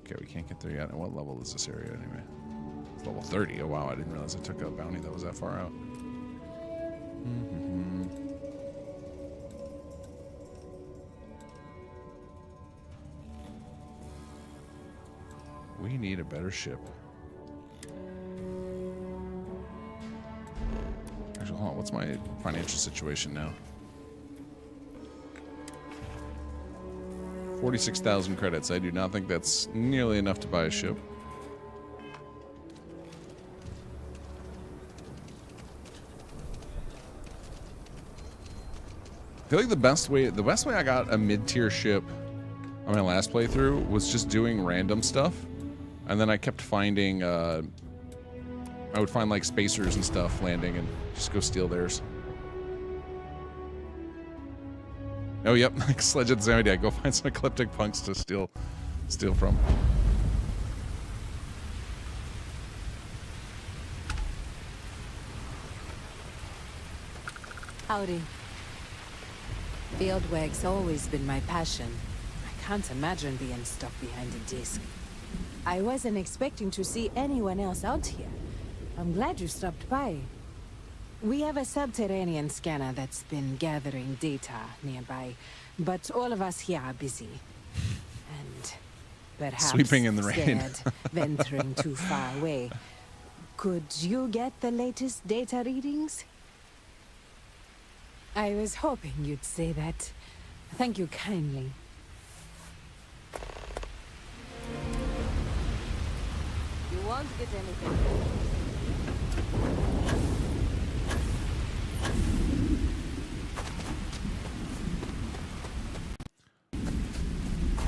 Okay, we can't get there yet. And what level is this area anyway? It's level 30, oh wow, I didn't realize I took a bounty that was that far out. We need a better ship. Actually, hold on. What's my financial situation now? 46,000 credits. I do not think that's nearly enough to buy a ship. I feel like the best way I got a mid-tier ship on my last playthrough was just doing random stuff. And then I kept finding, I would find like spacers and stuff landing and just go steal theirs. Oh, yep, like Sledge at the same idea. Go find some ecliptic punks to steal from. Howdy. Fieldwork's always been my passion. I can't imagine being stuck behind a desk. I wasn't expecting to see anyone else out here. I'm glad you stopped by. We have a subterranean scanner that's been gathering data nearby, but all of us here are busy. And perhaps sweeping in the rain. scared, venturing too far away. Could you get the latest data readings? I was hoping you'd say that. Thank you kindly. You won't get anything.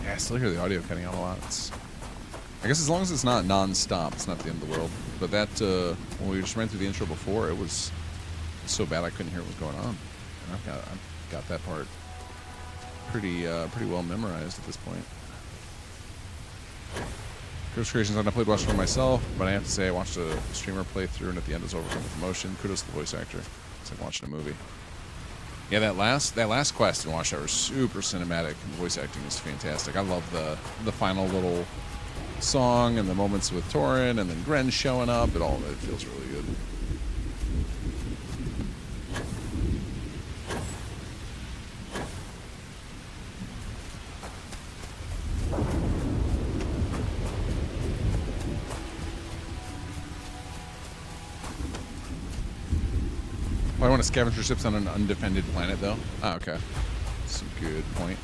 Yeah, I still hear the audio cutting out a lot. I guess as long as it's not non-stop, it's not the end of the world. But that, when we just ran through the intro before, it was so bad I couldn't hear what was going on. And I've got that part pretty well memorized at this point. Ghost Creations, I've not played Watch for myself, but I have to say I watched a streamer play through, and at the end it was overcome with emotion. Kudos to the voice actor. It's like watching a movie. Yeah, that last quest in Watchtower was super cinematic, and the voice acting is fantastic. I love the final little song and the moments with Torin, and then Gren showing up. It feels really good. I want to scavenger ships on an undefended planet, though. Ah, okay. That's a good point.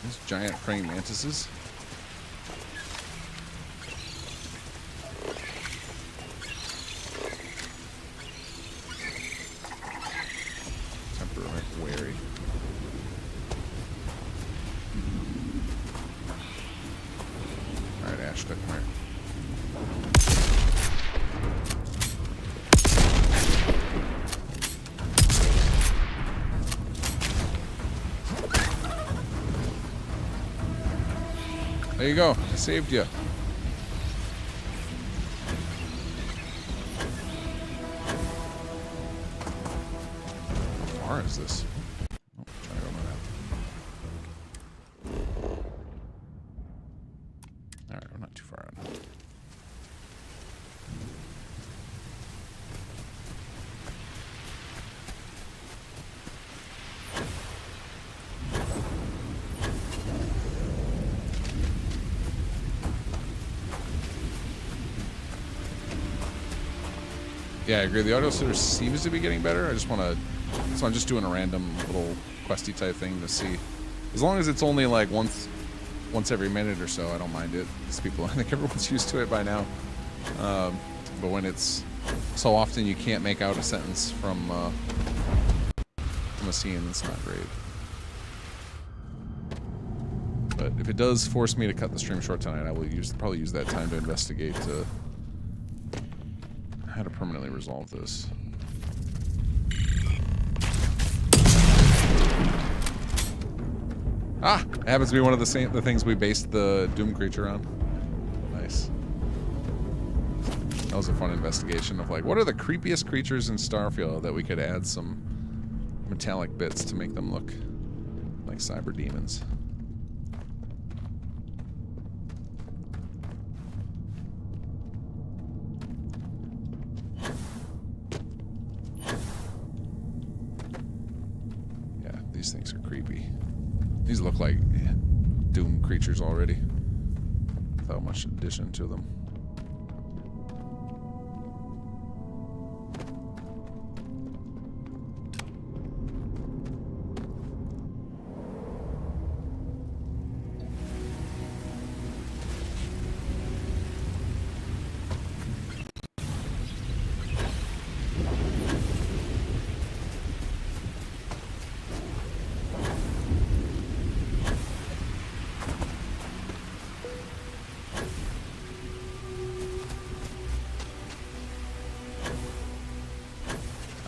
These giant praying mantises. Temperament wary. Alright, Ash, come here. There you go. I saved you. How far is this? Oh, I'm trying to go on my map. Alright, we're not too far out. Yeah, I agree. The audio sort of seems to be getting better. I just want to... So I'm just doing a random little questy type thing to see. As long as it's only like once every minute or so, I don't mind it. These people, I think everyone's used to it by now. But when it's so often you can't make out a sentence from a scene, it's not great. But if it does force me to cut the stream short tonight, I will probably use that time to investigate how to permanently resolve this. Ah! It happens to be one of the things we based the Doom creature on. Nice. That was a fun investigation of like, what are the creepiest creatures in Starfield that we could add some metallic bits to make them look like cyber demons. These things are creepy. These look like Doom creatures already, without much addition to them.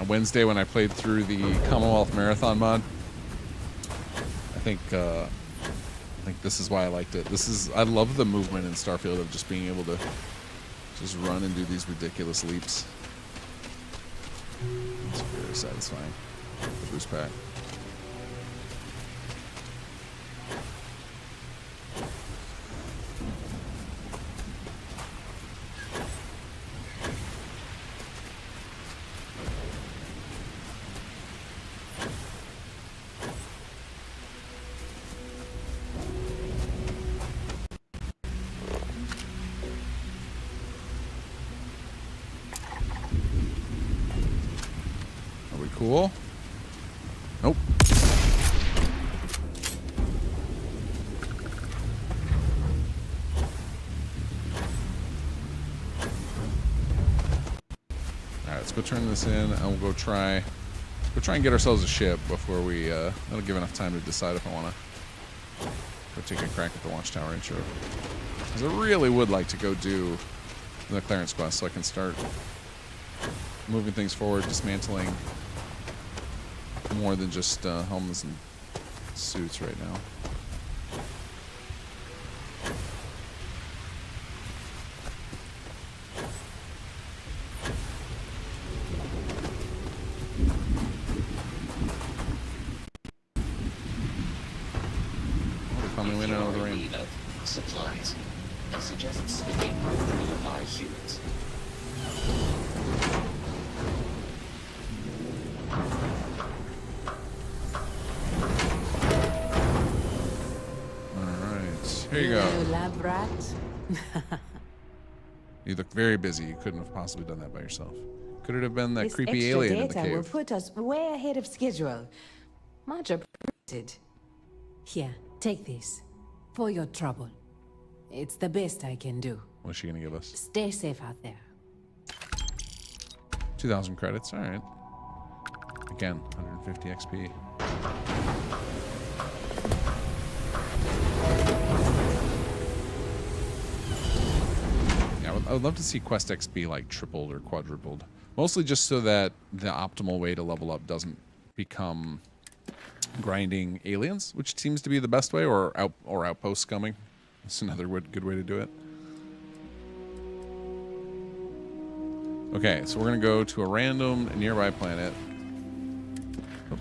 Wednesday when I played through the Commonwealth Marathon mod. I think this is why I liked it. I love the movement in Starfield of just being able to just run and do these ridiculous leaps. It's very satisfying. The boost pack. Cool. Nope. Alright, let's go turn this in, and we'll go try and get ourselves a ship before we, that'll give enough time to decide if I want to go take a crack at the Watchtower intro. Because I really would like to go do the clearance quest so I can start moving things forward, dismantling more than just helmets and suits right now. Coming in out of the rain. Supplies. It suggests they may prove nearby humans. Alright, here you go. Hello, lab rat. You look very busy. You couldn't have possibly done that by yourself. Could it have been that This creepy extra alien in the data will cave? put us way ahead of schedule. Much appreciated. Here, take this. For your trouble. It's the best I can do. What's she gonna give us? Stay safe out there. 2,000 credits. All right. Again, 150 XP. Yeah, I would love to see quest XP like tripled or quadrupled. Mostly just so that the optimal way to level up doesn't become grinding aliens, which seems to be the best way, or outpost scumming. That's another good way to do it. Okay, so we're gonna go to a random nearby planet. Oh,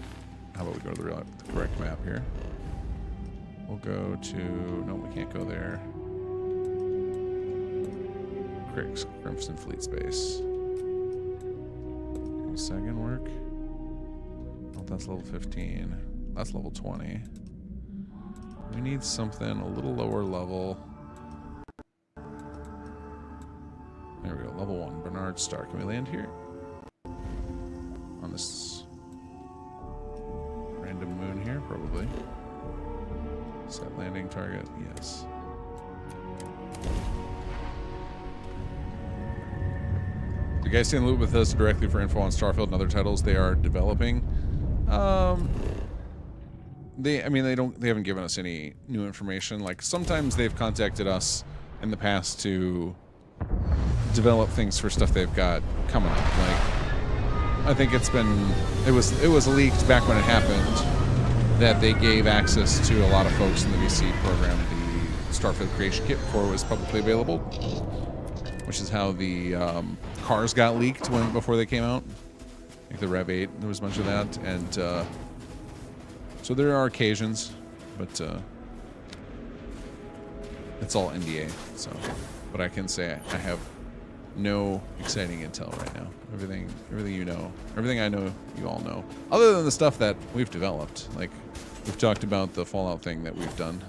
how about we go to the correct map here? We'll go to... No, we can't go there. Crimson Fleet Space. Second work. Oh, that's level 15. That's level 20. We need something a little lower level. There we go, level 1, Bernard Star. Can we land here? On this random moon here, probably. Set landing target, yes. You guys stay in the loop with us directly for info on Starfield and other titles they are developing. They haven't given us any new information. Like, sometimes they've contacted us in the past to develop things for stuff they've got coming up. Like, I think it was leaked back when it happened that they gave access to a lot of folks in the VC program the Starfield Creation Kit before it was publicly available, which is how the cars got leaked before they came out. I think the Rev 8, there was a bunch of that, and so there are occasions, but it's all NDA. So, but I can say I have no exciting intel right now. Everything you know, everything I know, you all know. Other than the stuff that we've developed, like we've talked about the Fallout thing that we've done.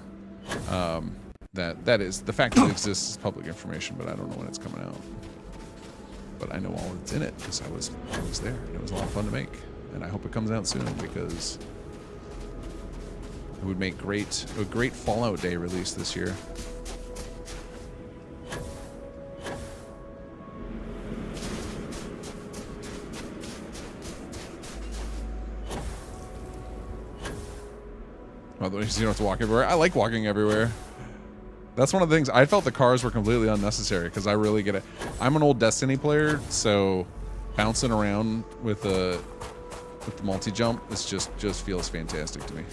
That is the fact that it exists is public information, but I don't know when it's coming out. But I know all that's in it because I was there, and it was a lot of fun to make, and I hope it comes out soon because it would make a great Fallout Day release this year. Although you don't have to walk everywhere. I like walking everywhere. That's one of the things. I felt the cars were completely unnecessary because I really get it. I'm an old Destiny player, so bouncing around with the multi-jump, this just feels fantastic to me.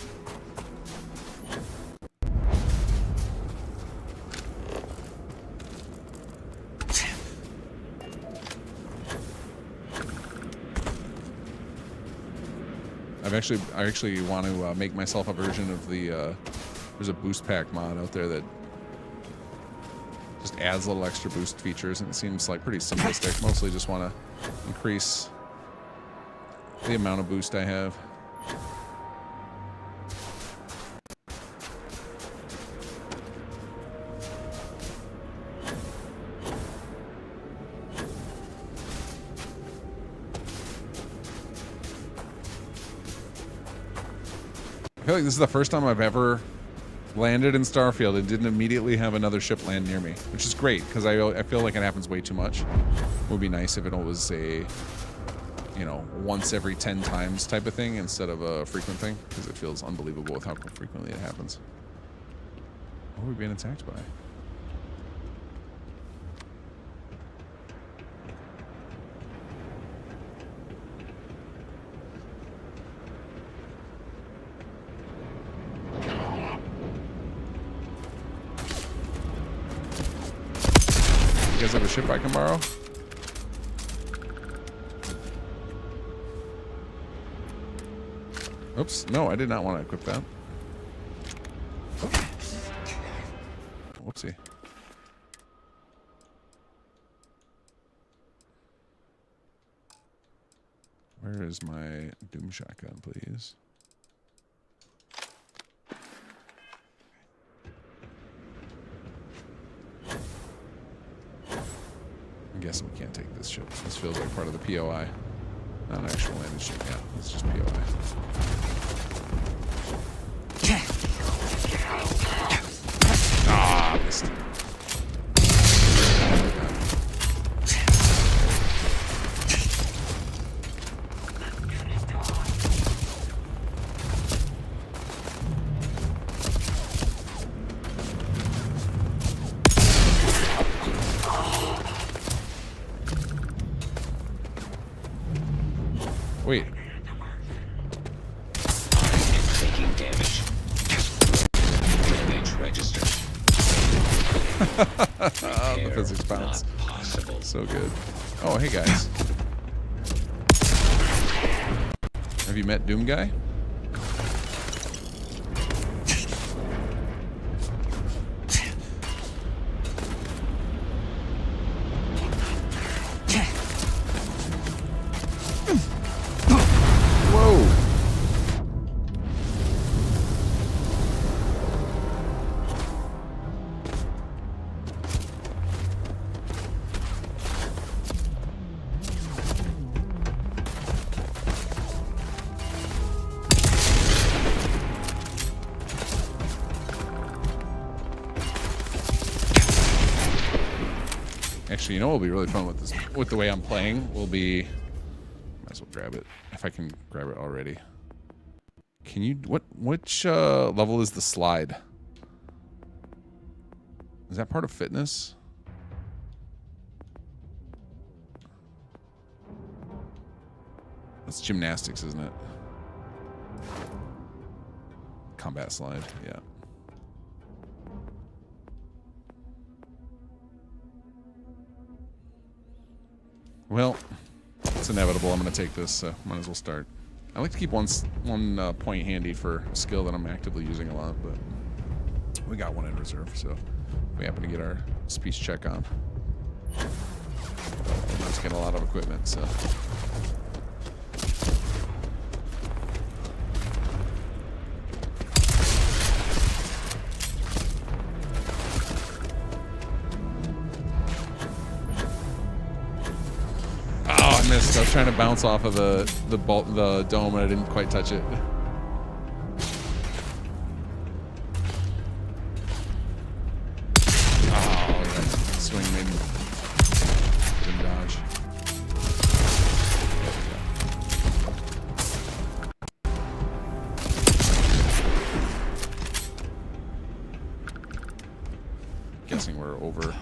I actually want to make myself a version of the. There's a boost pack mod out there that just adds little extra boost features, and it seems like pretty simplistic. Mostly just want to increase the amount of boost I have. I feel like this is the first time I've ever landed in Starfield and didn't immediately have another ship land near me, which is great because I feel like it happens way too much. It would be nice if it was a, you know, once every 10 times type of thing instead of a frequent thing, because it feels unbelievable with how frequently it happens. What are we being attacked by? You guys have a ship I can borrow? Oops, no, I did not want to equip that. Whoopsie. Where is my Doom shotgun, please? I'm guessing we can't take this ship. This feels like part of the POI. Not an actual landed ship, yeah. It's just POI. Ah, missed. Wait. Taking damage. Damage registered. The physics bounce. So good. Oh, hey guys. Have you met Doom Guy? Actually, you know what will be really fun with this, with the way I'm playing, will be... Might as well grab it, if I can grab it already. Can you... Which level is the slide? Is that part of fitness? That's gymnastics, isn't it? Combat slide, yeah. Well, it's inevitable. I'm going to take this, so might as well start. I like to keep one point handy for a skill that I'm actively using a lot, but we got one in reserve, so if we happen to get our speech check on. Let's get a lot of equipment, so... I was trying to bounce off of the dome and I didn't quite touch it. Oh, that swing made me didn't dodge. Guessing we're over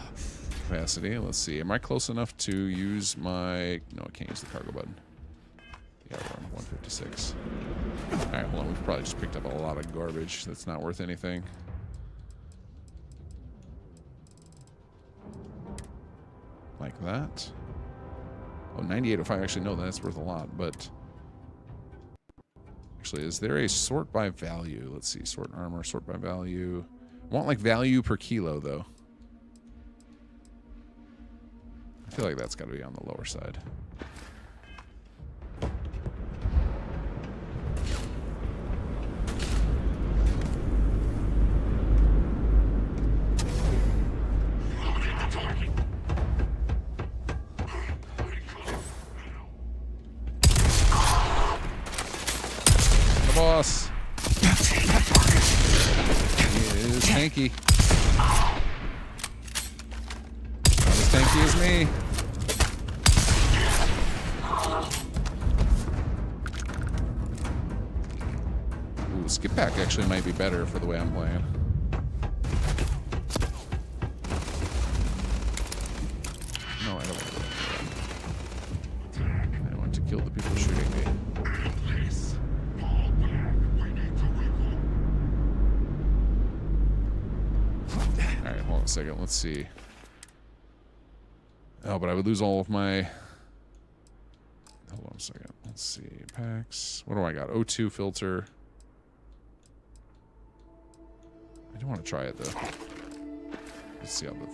capacity. Let's see. Am I close enough to use my... No, I can't use the cargo button. Yeah, we're on 156. Alright, hold on. We've probably just picked up a lot of garbage that's not worth anything. Like that. Oh, 9805. Actually, no, that's worth a lot, but... Actually, is there a sort by value? Let's see. Sort armor, sort by value. I want, like, value per kilo, though. I feel like that's got to be on the lower side. The boss. tanky. Not as tanky as me. Ooh, skip pack actually might be better for the way I'm playing. No, I don't want to do that. I want to kill the people shooting me. Alright, hold on a second. Let's see. Oh, but I would lose all of my... Hold on a second. Let's see. Packs. What do I got? O2 filter. I don't want to try it, though. Let's see how the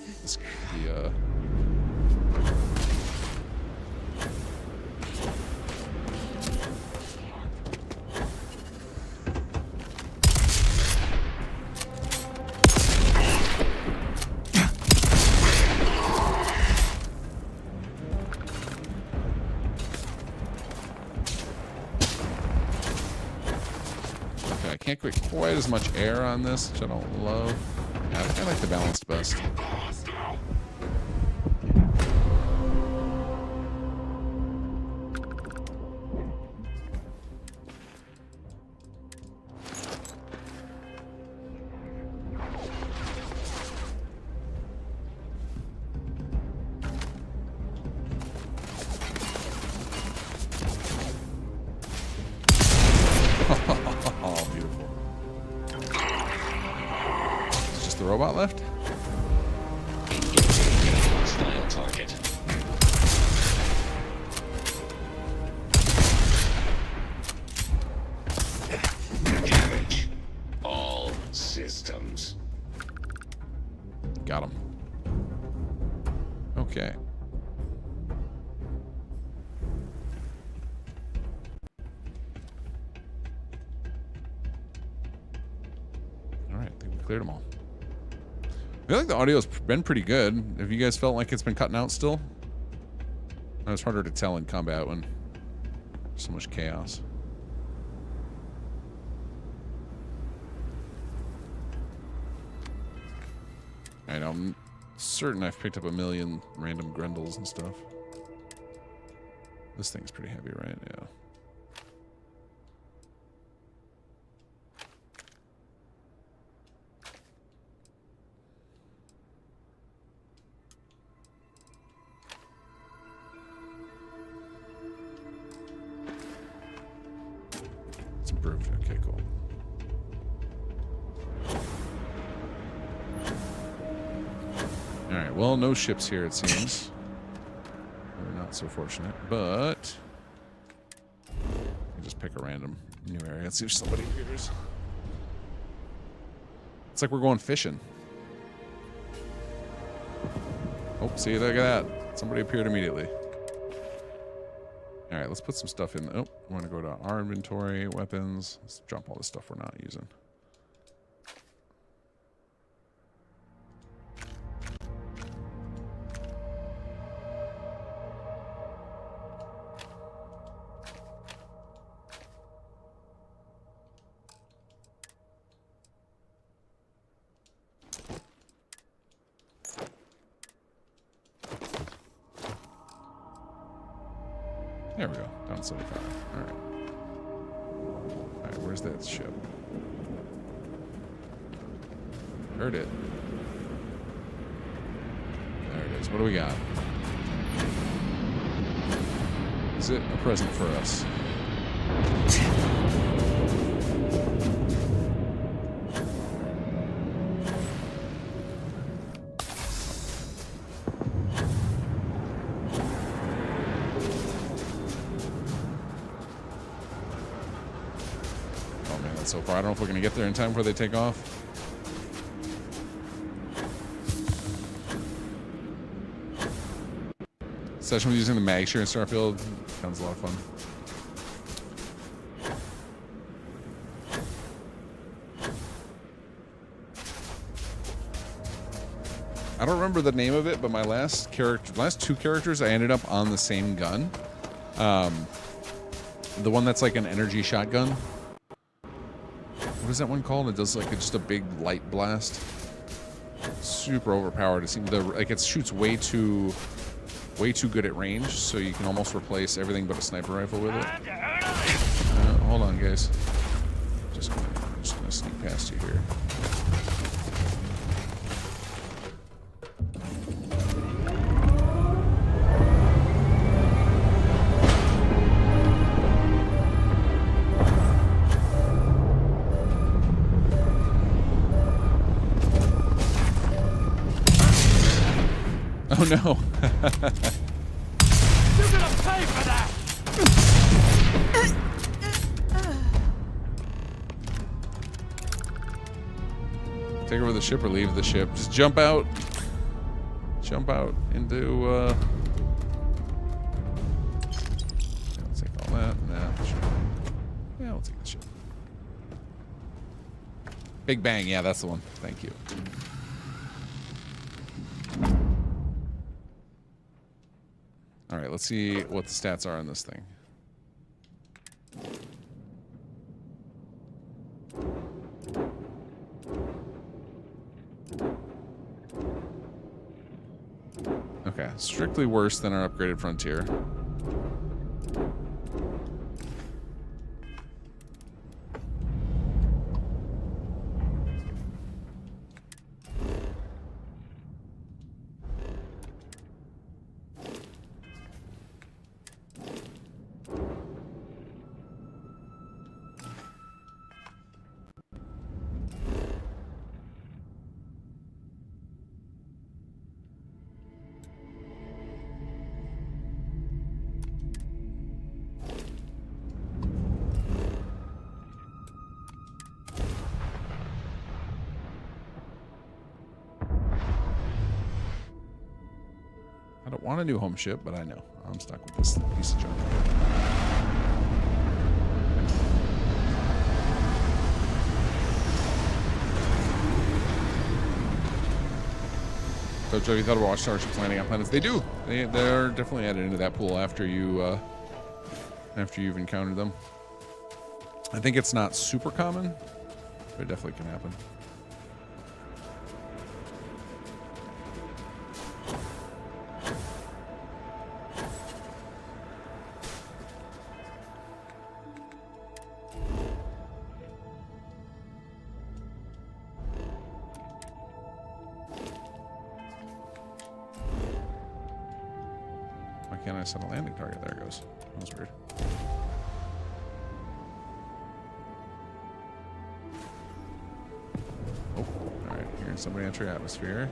can't get quite as much air on this, which I don't love. I like the balanced best. Robot left? Style target. Damage. All systems. Got him. Okay. Alright, I think we cleared them all. I feel like the audio's been pretty good. Have you guys felt like it's been cutting out still? It's harder to tell in combat when there's so much chaos. Alright, I'm certain I've picked up a million random Grendels and stuff. This thing's pretty heavy, right? Yeah. Improved. Okay, cool. Alright, well, no ships here, it seems. We're not so fortunate, but... I just pick a random new area. Let's see if somebody appears. It's like we're going fishing. Oh, see, look at that. Somebody appeared immediately. Alright, let's put some stuff in. Oh, I want to go to our inventory, weapons. Let's drop all the stuff we're not using. There we go. Down 75. Alright. Alright, where's that ship? Heard it. There it is. What do we got? Is it a present for us? So far, I don't know if we're going to get there in time before they take off. Session with using the mag share in Starfield sounds a lot of fun. I don't remember the name of it, but my last two characters, I ended up on the same gun. The one that's like an energy shotgun. What what is that one called? It does like just a big light blast. Super overpowered. It seems like it shoots way too good at range, so you can almost replace everything but a sniper rifle with it. Hold on, guys. I'm just gonna sneak past you here. Oh no. You're gonna pay for that! Take over the ship or leave the ship. Just jump out. Jump out into I'll take all that. Nah, sure. Yeah, I'll take the ship. Big Bang, yeah, that's the one. Thank you. Alright, let's see what the stats are on this thing. Okay, strictly worse than our upgraded Frontier. I don't want a new home ship, but I know. I'm stuck with this piece of junk. So, Joe, you thought about Watchtower ships landing on planets? They do. They're definitely added into that pool after you've encountered them. I think it's not super common, but it definitely can happen. Can't I set a landing target? There it goes. That was weird. Oh, alright. Hearing somebody enter atmosphere.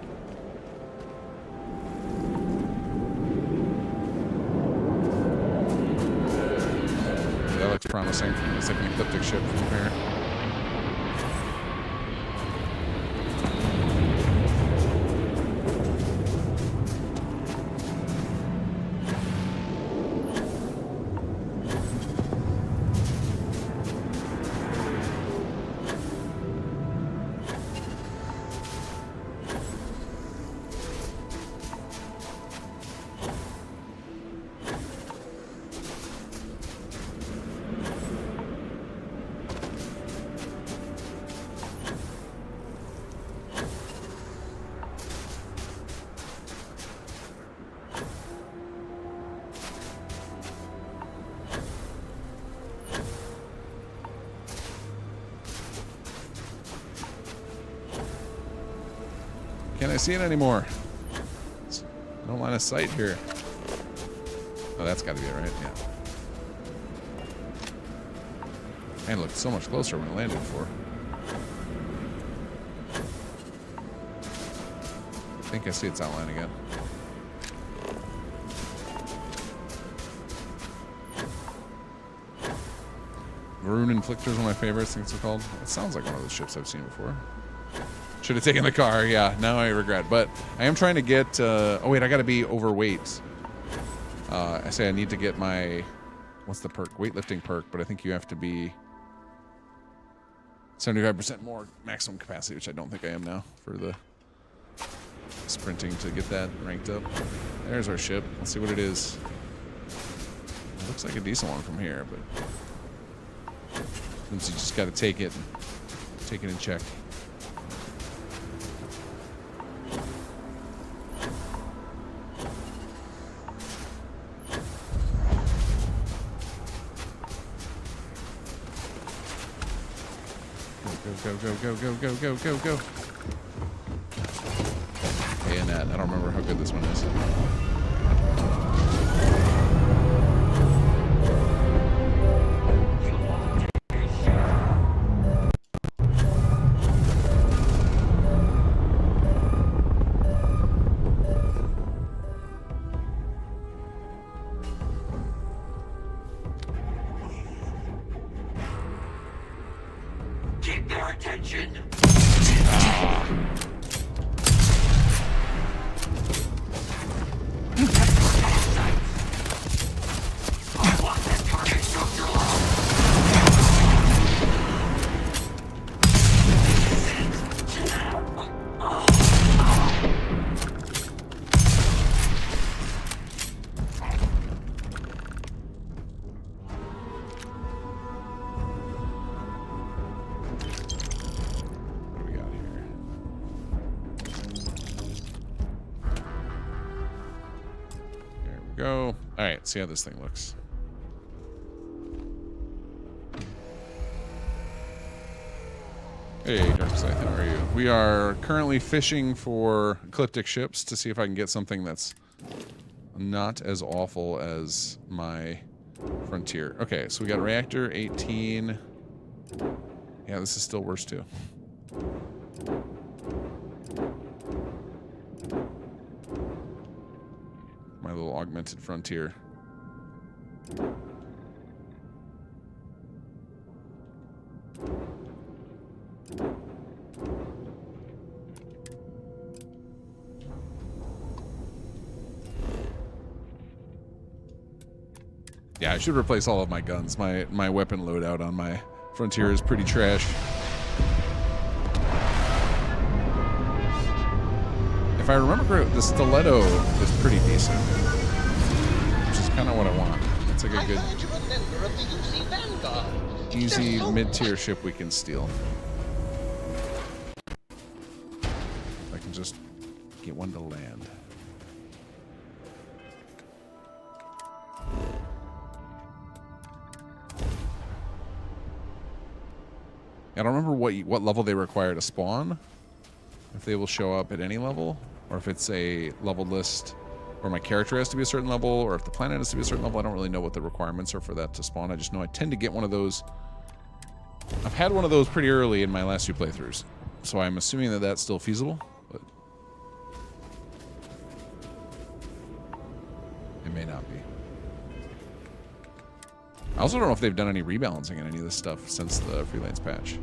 That looks promising. It's like an ecliptic ship from here. Can't I see it anymore? No line of sight here. Oh, that's got to be it, right? Yeah. Man, it looked so much closer when it landed before. I think I see its outline again. Maroon Inflictor is one of my favorites, I think it's called. It sounds like one of those ships I've seen before. Should have taken the car, yeah. Now I regret. But I am trying to get... oh, wait, I got to be overweight. I say I need to get my... What's the perk? Weightlifting perk, but I think you have to be 75% more maximum capacity, which I don't think I am now for the sprinting to get that ranked up. There's our ship. Let's see what it is. It looks like a decent one from here, but... Since you just got to take it and take it in check. Go. Bayonet. I don't remember how good this one is. Get their attention. Go. All right, see how this thing looks. Hey, Darkside, how are you? We are currently fishing for ecliptic ships to see if I can get something that's not as awful as my Frontier. Okay, so we got Reactor 18. Yeah, this is still worse too. My little augmented Frontier. Yeah, I should replace all of my guns. My weapon loadout on my Frontier is pretty trash. If I remember correctly, the stiletto is pretty decent, which is kind of what I want. It's like a good, easy mid-tier ship we can steal. If I can just get one to land. I don't remember what level they require to spawn. If they will show up at any level, or if it's a leveled list where my character has to be a certain level, or if the planet has to be a certain level. I don't really know what the requirements are for that to spawn. I just know I tend to get one of those. I've had one of those pretty early in my last few playthroughs, so I'm assuming that that's still feasible, but it may not be. I also don't know if they've done any rebalancing in any of this stuff since the freelance patch.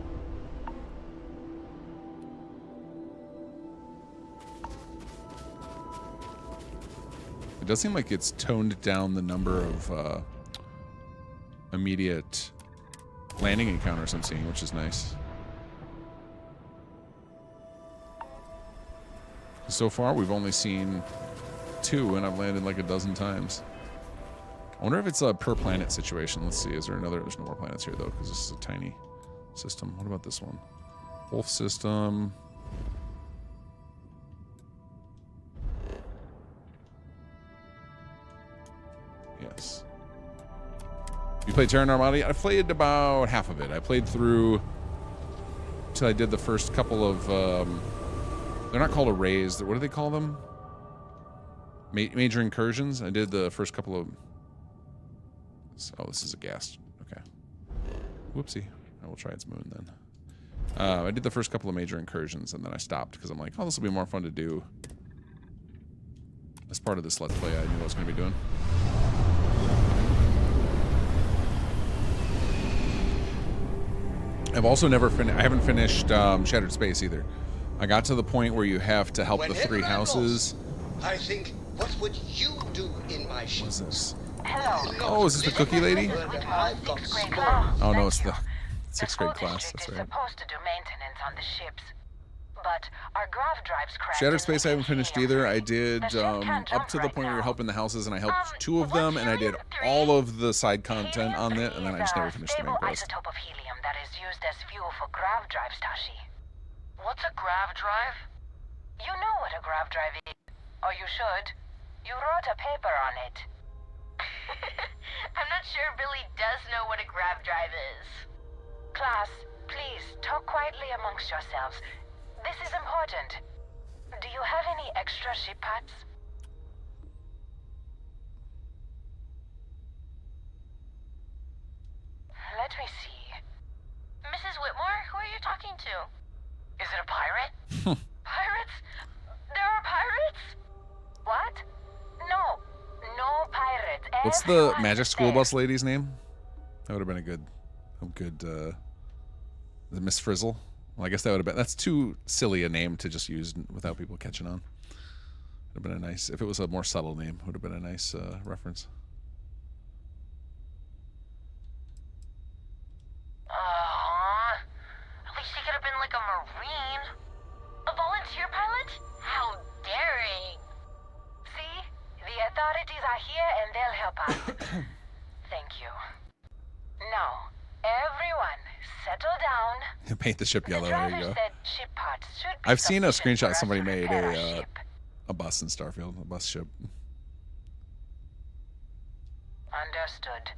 It does seem like it's toned down the number of immediate landing encounters I'm seeing, which is nice. So far, we've only seen 2, and I've landed like a dozen times. I wonder if it's a per planet situation. Let's see. Is there another? There's no more planets here, though, because this is a tiny system. What about this one? Wolf system. Yes. You played Terran Armada? I played about half of it. I played through till I did the first couple of. They're not called arrays. What do they call them? Major incursions. I did the first couple of. Oh, this is a gas. Okay. Whoopsie. I will try its moon then. I did the first couple of major incursions, and then I stopped because I'm like, oh, this will be more fun to do. As part of this Let's Play, I knew what I was going to be doing. I've also never finished. I haven't finished Shattered Space either. I got to the point where you have to help the 3 houses. I think, what would you do in my ship? What's this? Hello. Oh, is this the cookie lady? I've got Oh no, it's the 6th grade class. That's right. Supposed to do maintenance on the ships, but our grav drives crashed. Shattered Space I haven't finished either. I did up to the point where you're helping the houses, and I helped 2 of them, and I did all of the side content on it, and then I just never finished the main quest. Isotope of helium that is used as fuel for grav drives, Tashi. What's a grav drive? You know what a grav drive is, or you should. You wrote a paper on it. I'm not sure Billy does know what a grav drive is. Class, please talk quietly amongst yourselves. This is important. Do you have any extra ship parts? Let me see. Mrs. Whitmore, who are you talking to? Is it a pirate? Pirates? There are pirates? What? No. No pirates. What's the magic school bus lady's name? That would have been a good the Miss Frizzle. Well, I guess that would have been, that's too silly a name to just use without people catching on. Would have been a nice, if it was a more subtle name, would have been a nice reference. At least he could have been like a Marine. A volunteer pilot? How daring. See? The authorities are here and they'll help us. Thank you. Now, everyone, settle down. Paint the ship yellow. There you go. Said ship parts should be I've seen a sufficient for screenshot us somebody to made repair a ship. a bus in Starfield, a bus ship. Understood.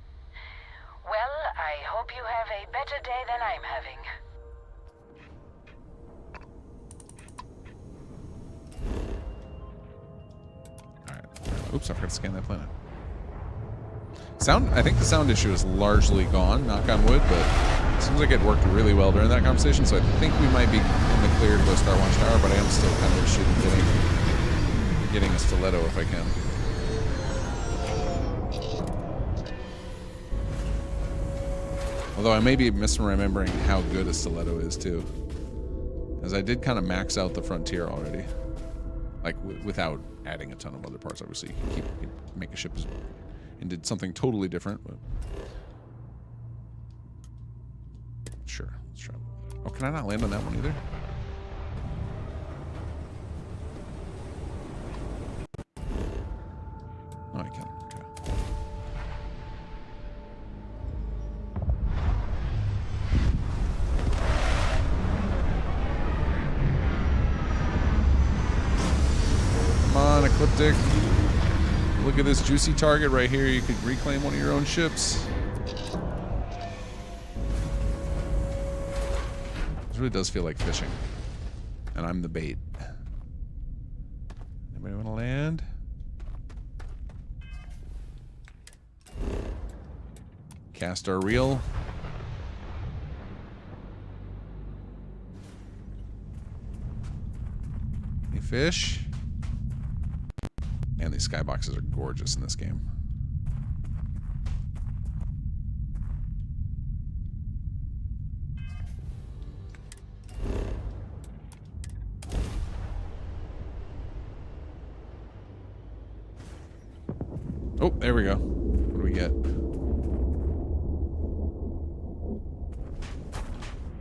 Well, I hope you have a better day than I'm having. Alright. Oops, I forgot to scan that planet. I think the sound issue is largely gone, knock on wood, but it seems like it worked really well during that conversation, so I think we might be in the clear to go Star Watchtower, but I am still kind of interested in getting a stiletto if I can. Although I may be misremembering how good a stiletto is too, as I did kind of max out the Frontier already, like without adding a ton of other parts. Obviously, you can make a ship and did something totally different. But sure, let's try. Oh, can I not land on that one either? Oh, I can. Okay. Come on, Ecliptic. Look at this juicy target right here. You could reclaim one of your own ships. This really does feel like fishing. And I'm the bait. Anybody want to land? Cast our reel. Any fish? Man, these skyboxes are gorgeous in this game. Oh, there we go. What do we get?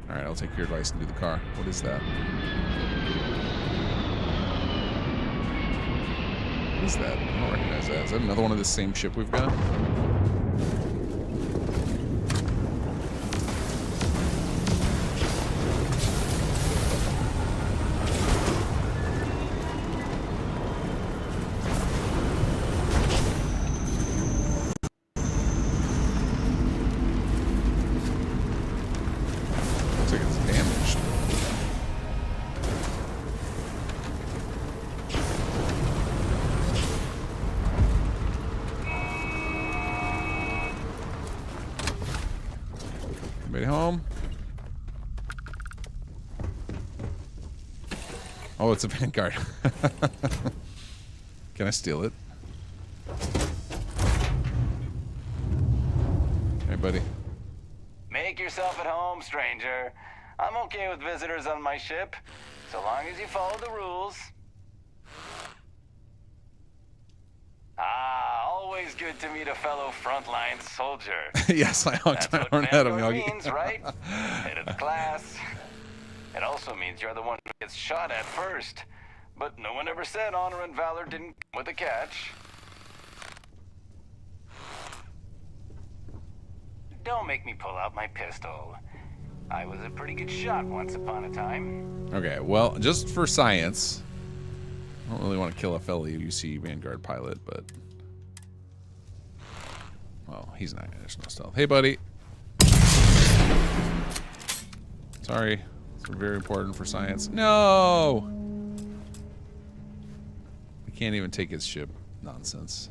Alright, I'll take your advice and do the car. What is that? What is that? I don't recognize that. Is that another one of the same ship we've got? Looks like it's damaged. Anybody home? Oh, it's a Vanguard. Can I steal it? Hey, buddy. Make yourself at home, stranger. I'm okay with visitors on my ship, so long as you follow the rules. Always good to meet a fellow frontline soldier. Yes, I honked my horn at him, Yogi. Means, right? Head of the class. It also means you're the one who gets shot at first. But no one ever said honor and valor didn't come with a catch. Don't make me pull out my pistol. I was a pretty good shot once upon a time. Okay, well, just for science, I don't really want to kill a fellow UC Vanguard pilot, but well, he's not. There's no stealth. Hey, buddy. Sorry, it's very important for science. No, I can't even take his ship. Nonsense.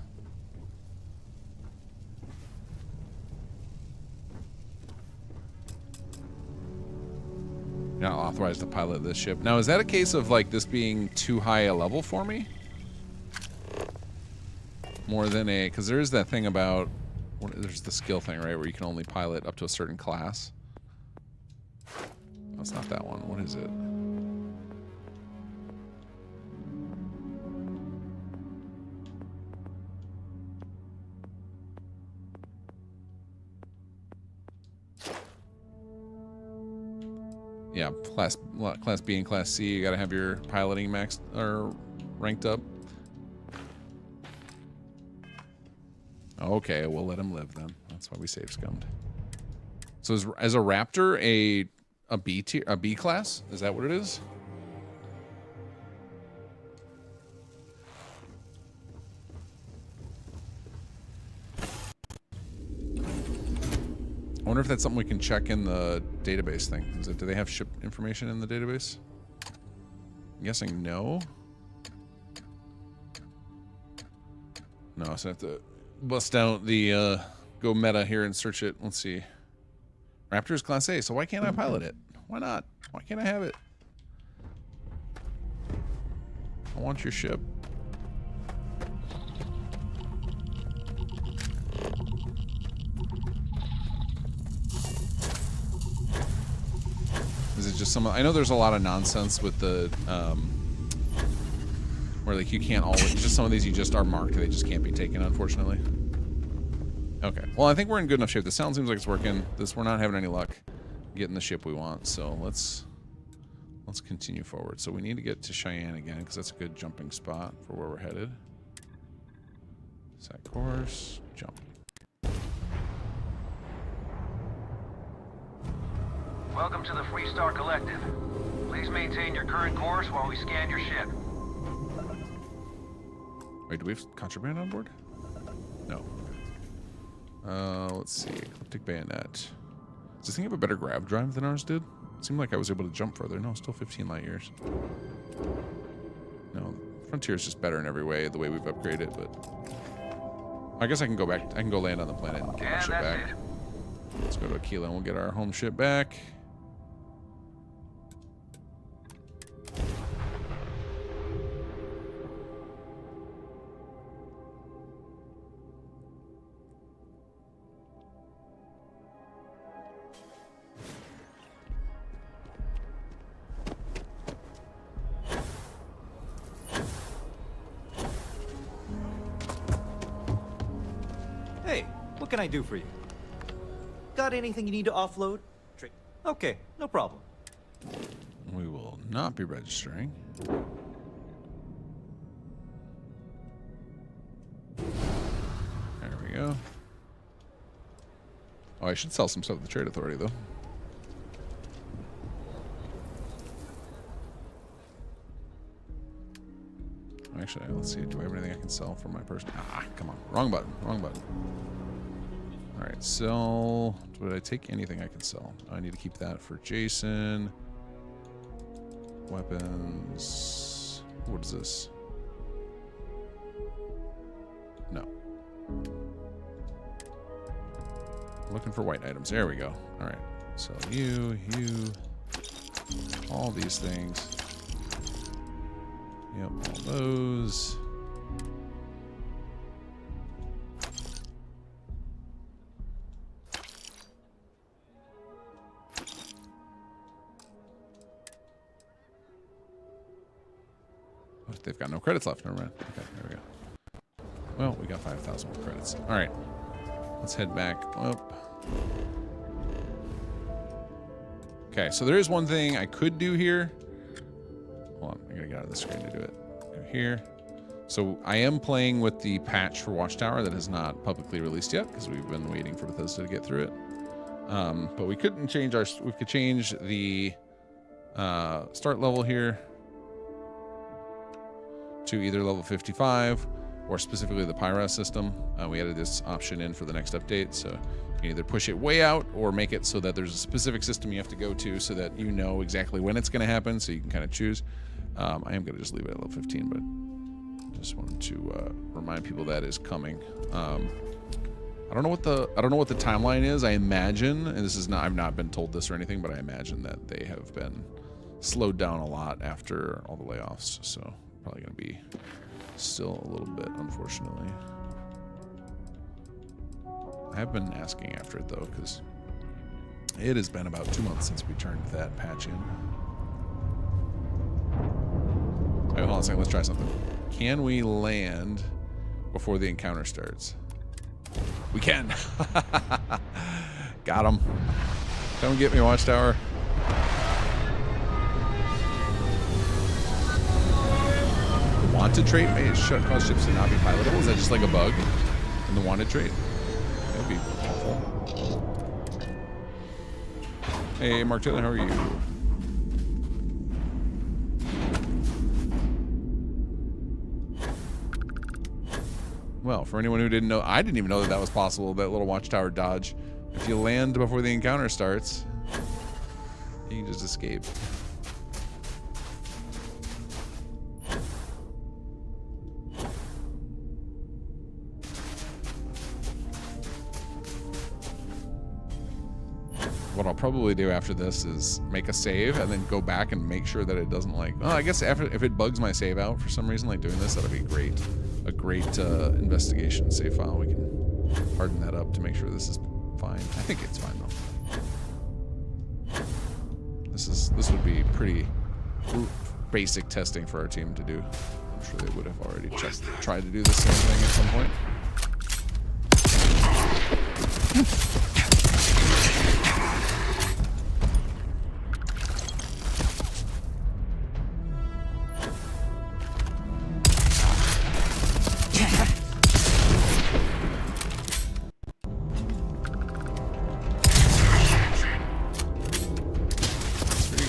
You're not authorized to pilot this ship. Now, is that a case of like this being too high a level for me? More than a, because there is that thing about, there's the skill thing, right, where you can only pilot up to a certain class. That's not that one. What is it? Yeah, class B and class C, you gotta have your piloting maxed or ranked up. Okay, we'll let him live then. That's why we save scummed. So is a Raptor a B tier, a B class? Is that what it is? I wonder if that's something we can check in the database thing. Is it? Do they have ship information in the database? I'm guessing no. No, so I have to bust out the go meta here and search it. Let's see. Raptor's Class A, so why can't I pilot it? Why not? Why can't I have it? I want your ship. Is it just some? I know there's a lot of nonsense with the where like you can't always, just some of these you just are marked, they just can't be taken, unfortunately. Okay, well, I think we're in good enough shape. The sound seems like it's working. We're not having any luck getting the ship we want, so let's continue forward. So we need to get to Cheyenne again because that's a good jumping spot for where we're headed. Set course, jump. Welcome to the Freestar Collective. Please maintain your current course while we scan your ship. Wait, do we have contraband on board? No. Let's see. Ecliptic bayonet. Does this thing have a better grav drive than ours did? It seemed like I was able to jump further. No, still 15 light years. No, Frontier is just better in every way, the way we've upgraded, but I guess I can go back. I can go land on the planet and get my ship back. Let's go to Aquila and we'll get our home ship back. What can I do for you? Got anything you need to offload? Okay, no problem. We will not be registering. There we go. Oh, I should sell some stuff to the Trade Authority, though. Actually, let's see. Do I have anything I can sell for my person? Ah, come on. Wrong button. Wrong button. All right, sell. Did I take anything I can sell? I need to keep that for Jason. Weapons. What is this? No. Looking for white items. There we go. All right. So you, all these things. Yep, all those. What, they've got no credits left. Never mind. Okay, there we go. Well, we got 5,000 more credits. All right, let's head back up. Okay, so there is one thing I could do here. Hold on, I gotta get out of the screen to do it. Go here. So I am playing with the patch for Watchtower that is not publicly released yet because we've been waiting for Bethesda to get through it. But we couldn't change we could change the start level here to either level 55 or specifically the Pyra system. We added this option in for the next update, so you can either push it way out or make it so that there's a specific system you have to go to so that you know exactly when it's going to happen, so you can kind of choose. I am going to just leave it at level 15, but just wanted to remind people that is coming. I don't know what the timeline is. I imagine, and this is not, I've not been told this or anything, but I imagine that they have been slowed down a lot after all the layoffs, so probably going to be still a little bit, unfortunately. I have been asking after it though, because it has been about 2 months since we turned that patch in. Wait, hold on a second, let's try something. Can we land before the encounter starts? We can. Got him. Come get me, Watchtower. The wanted trait may cause ships to not be pilotable. Is that just like a bug in the wanted trait? That would be awful. Hey, Mark Taylor, how are you? Well, for anyone who didn't know, I didn't even know that was possible, that little Watchtower dodge. If you land before the encounter starts, you can just escape. What I'll probably do after this is make a save and then go back and make sure that it doesn't oh, I guess if it bugs my save out for some reason, like doing this, that'll be great. A great investigation save file. We can harden that up to make sure this is fine. I think it's fine though. This would be pretty basic testing for our team to do. I'm sure they would have already tried to do the same thing at some point.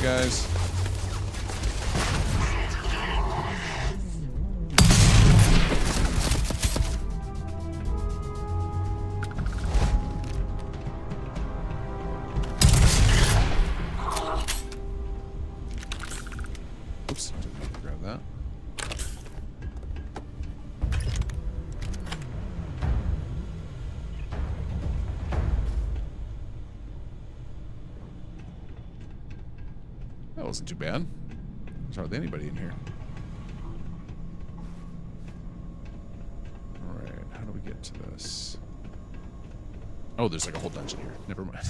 Guys. Oops, didn't mean to grab that. That wasn't too bad. There's hardly anybody in here. Alright, how do we get to this? Oh, there's like a whole dungeon here. Never mind.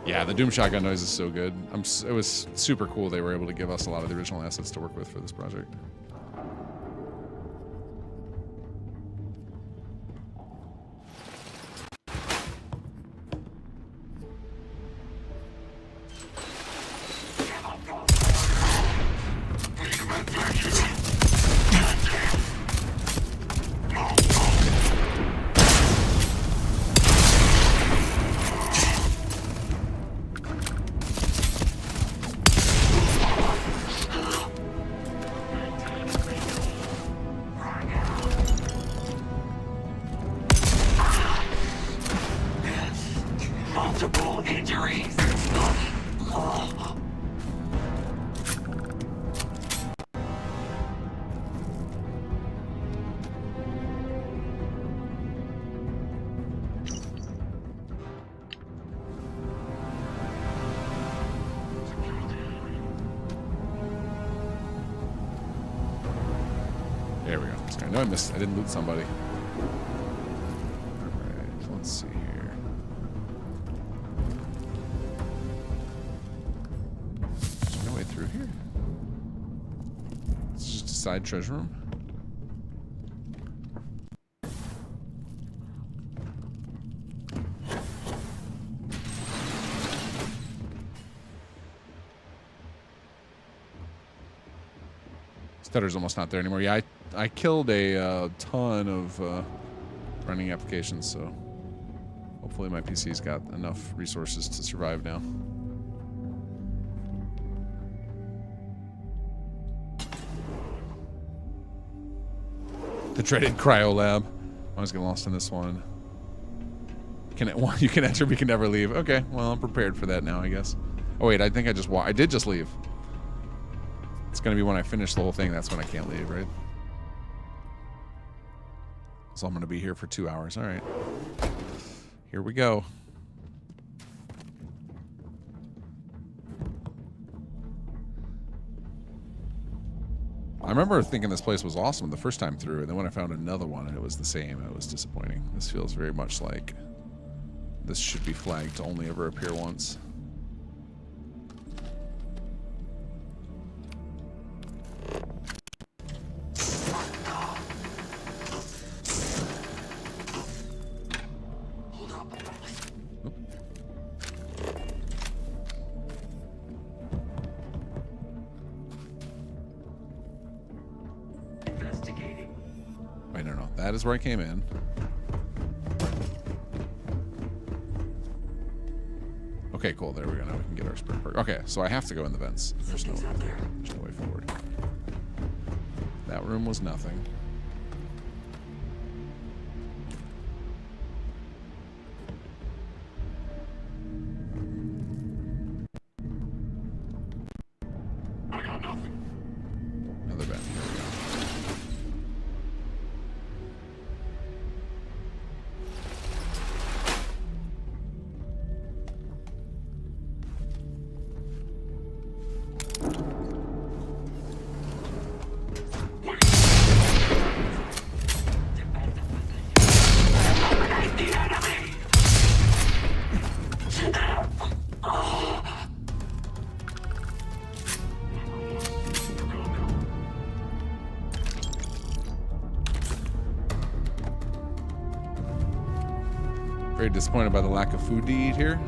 Yeah, the Doom Shotgun noise is so good. It was super cool they were able to give us a lot of the original assets to work with for this project. Multiple injuries. There we go. I know I didn't loot somebody. Alright, let's see here. There's no way through here. It's just a side treasure room. Stutter's almost not there anymore. Yeah, I killed a ton of running applications, so hopefully my PC's got enough resources to survive now. The dreaded cryo lab. I always get lost in this one. You can enter, we can never leave. Okay, well, I'm prepared for that now, I guess. Oh wait, I think I did just leave. It's gonna be when I finish the whole thing, that's when I can't leave, right? So I'm gonna be here for 2 hours. All right. Here we go. I remember thinking this place was awesome the first time through, and then when I found another one and it was the same, it was disappointing. This feels very much like this should be flagged to only ever appear once. Wait, no. That is where I came in. Okay, cool. There we go. Now we can get our sprint perk. Okay, so I have to go in the vents. There's no way forward. That room was nothing. I got nothing. Another vent. Very disappointed by the lack of food to eat here.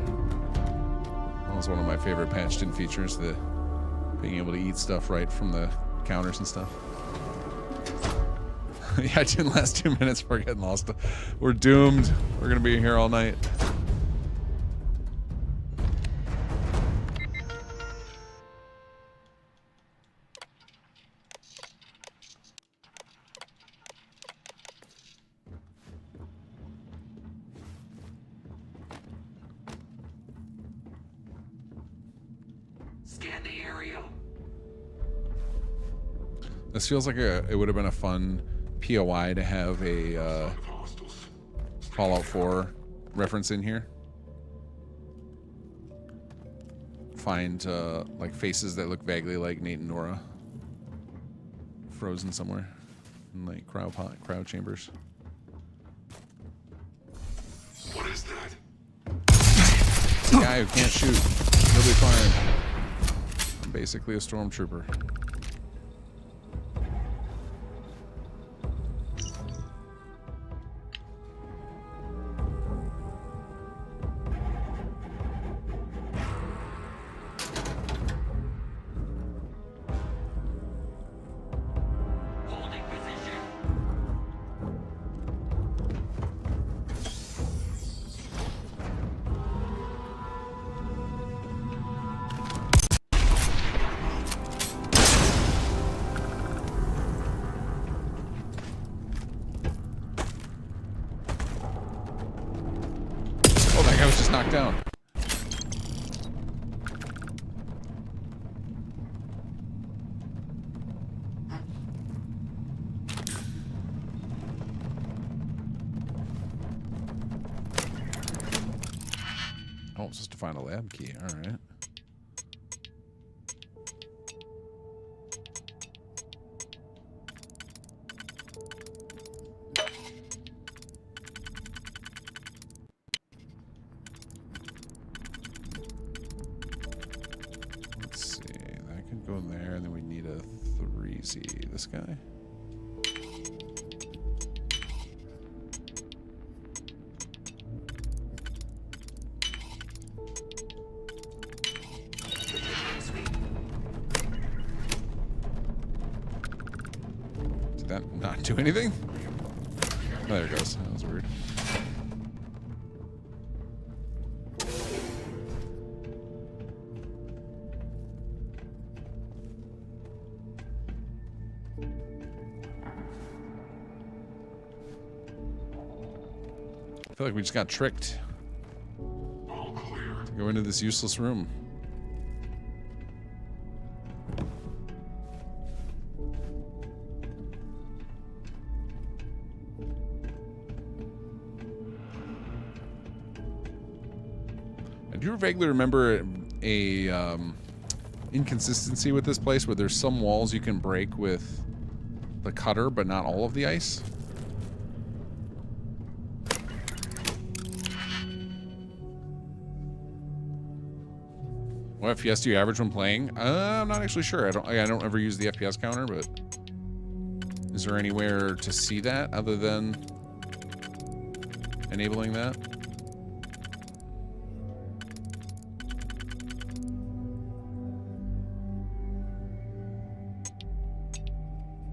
That was one of my favorite patched-in features, the being able to eat stuff right from the counters and stuff. Yeah, it didn't last 2 minutes before getting lost. We're doomed. We're gonna be here all night. Scan the area. This feels like it would have been a fun POI to have a Fallout 4 reference in here. Find like faces that look vaguely like Nate and Nora, frozen somewhere in like cryo chambers. What is that? The guy who can't shoot. He'll be fine. I'm basically a stormtrooper. I was just knocked down. Oh, I'm supposed to find a lab key. All right. Go there, and then we need a 3Z. This guy? Did that not do anything? Oh, there it goes. That was weird. I feel like we just got tricked to go into this useless room. I do vaguely remember a inconsistency with this place where there's some walls you can break with the cutter, but not all of the ice. What FPS do you average when playing? I'm not actually sure. I don't ever use the FPS counter, but is there anywhere to see that other than enabling that?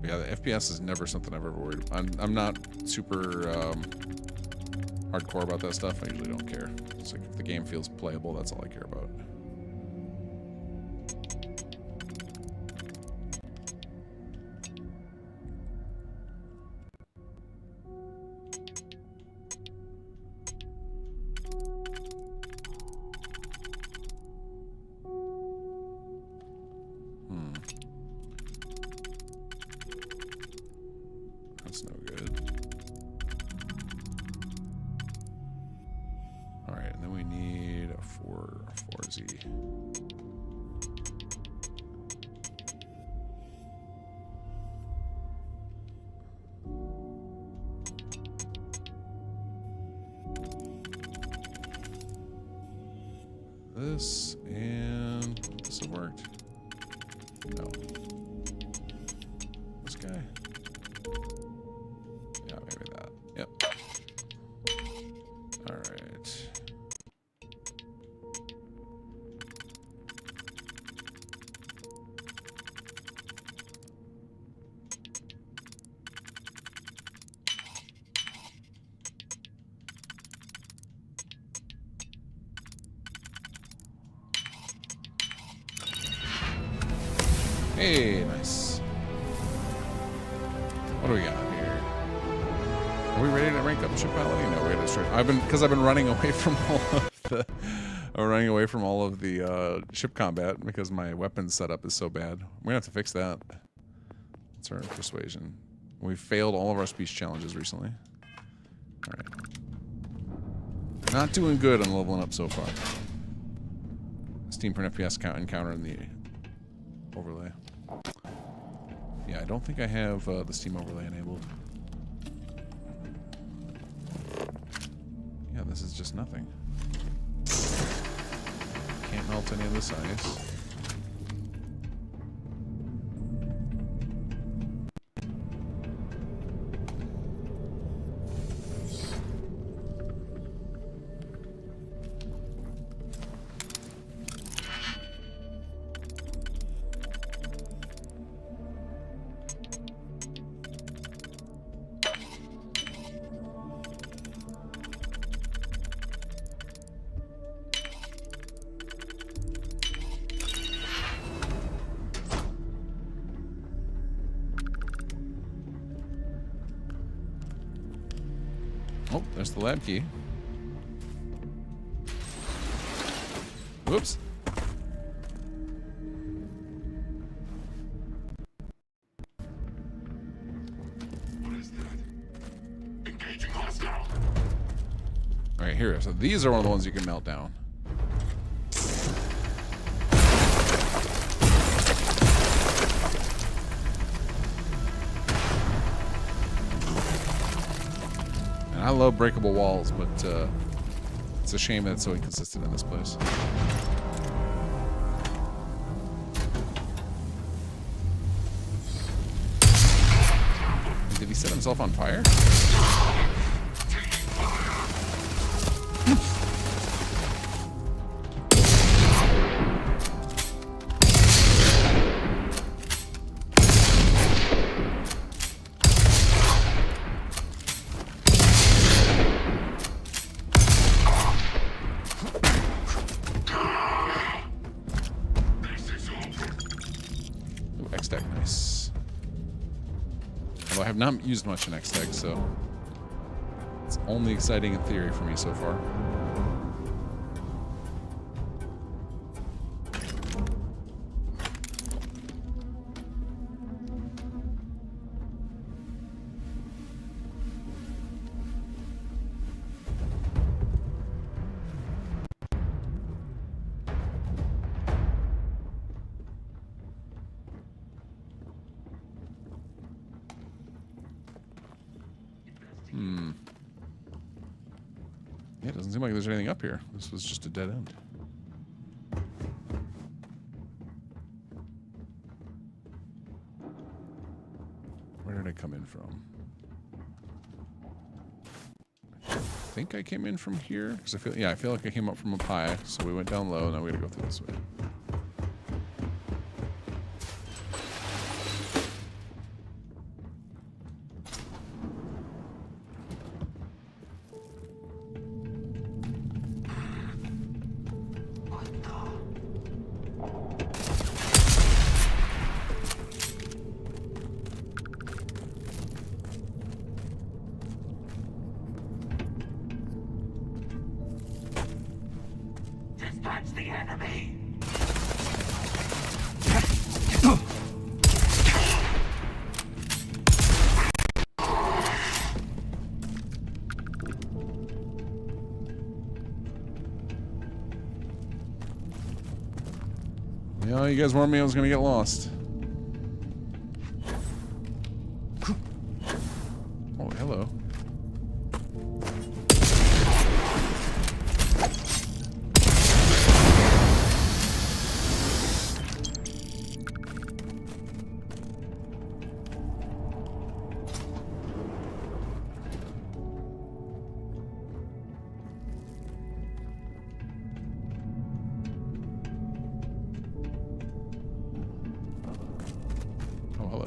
Yeah, the FPS is never something I've ever worried about. I'm not super hardcore about that stuff. I usually don't care. It's like if the game feels playable, that's all I care about. That's no good. All right, and then we need a 4Z. This and this have worked. No. This guy. Yeah, maybe that. Yep. All right. Hey, nice. What do we got here? Are we ready to rank up ship piloting? No, we gotta start. Because I've been running away from all of the ship combat because my weapons setup is so bad. We're gonna have to fix that. That's our persuasion. We failed all of our speech challenges recently. All right. Not doing good on leveling up so far. Steam print FPS count encounter in the overlay. Yeah, I don't think I have the Steam overlay enabled. Yeah, this is just nothing. Can't melt any of this ice. Oh, there's the lab key. Whoops. What is that? Engaging hostile. Alright, here. So these are one of the ones you can melt down. I love breakable walls, but it's a shame that it's so inconsistent in this place. Did he set himself on fire? X-Tech, nice. Although I have not used much in X-Tech, so it's only exciting in theory for me so far. Yeah, it doesn't seem like there's anything up here. This was just a dead end. Where did I come in from? I think I came in from here. Because I feel like I came up from up high. So we went down low. Now we gotta go through this way. Dispatch the enemy. Yeah, you guys warned me I was gonna get lost. Oh, hello. Oh, hello.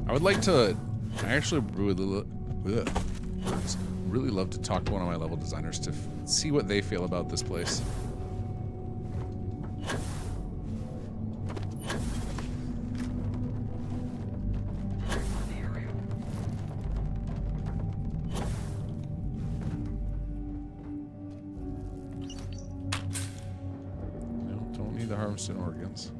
I would like to. I actually really love to talk to one of my level designers to see what they feel about this place. No, don't need the harvested organs.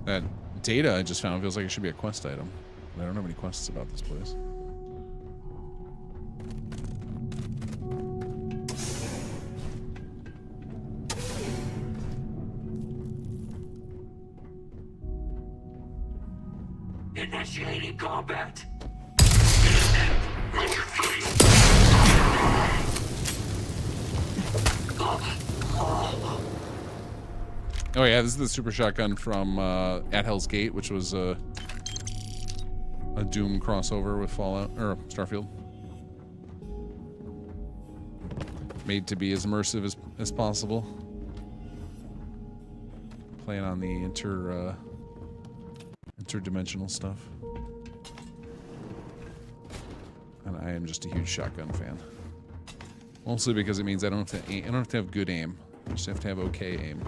That data I just found feels like it should be a quest item. I don't have any quests about this place. Initiating combat. Oh yeah, this is the super shotgun from At Hell's Gate, which was a Doom crossover with Fallout or Starfield. Made to be as immersive as possible. Playing on the interdimensional stuff. And I am just a huge shotgun fan. Mostly because it means I don't have to have good aim. I just have to have okay aim.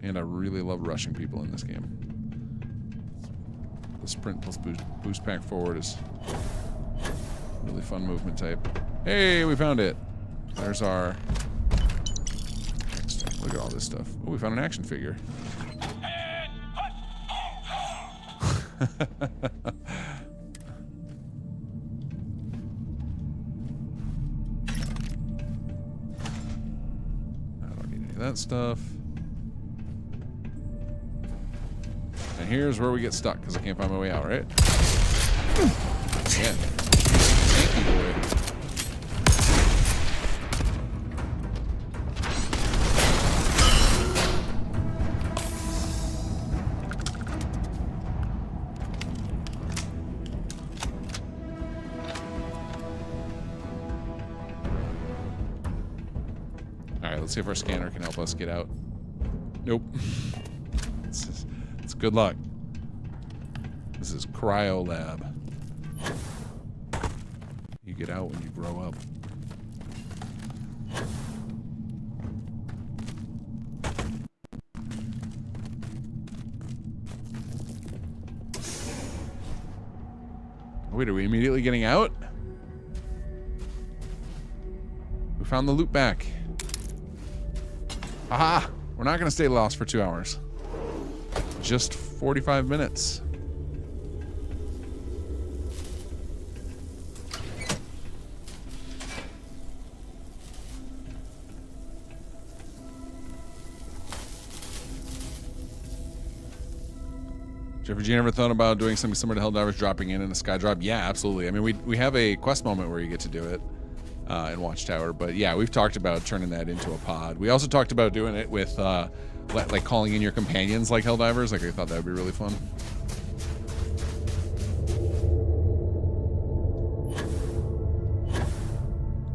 And I really love rushing people in this game. The sprint plus boost pack forward is really fun movement type. Hey, we found it. There's our... Look at all this stuff. Oh, we found an action figure. I don't need any of that stuff. And here's where we get stuck because I can't find my way out, right? Yeah. Thank you, boy. Let's see if our scanner can help us get out. Nope. It's good luck. This is Cryo Lab. You get out when you grow up. Wait, are we immediately getting out? We found the loot back. Aha! We're not going to stay lost for 2 hours. Just 45 minutes. Jeffrey G, ever thought about doing something similar to Helldivers, dropping in a sky drop? Yeah, absolutely. I mean, we have a quest moment where you get to do it in Watchtower, but yeah, we've talked about turning that into a pod. We also talked about doing it with like calling in your companions like Helldivers. Like, I thought that would be really fun.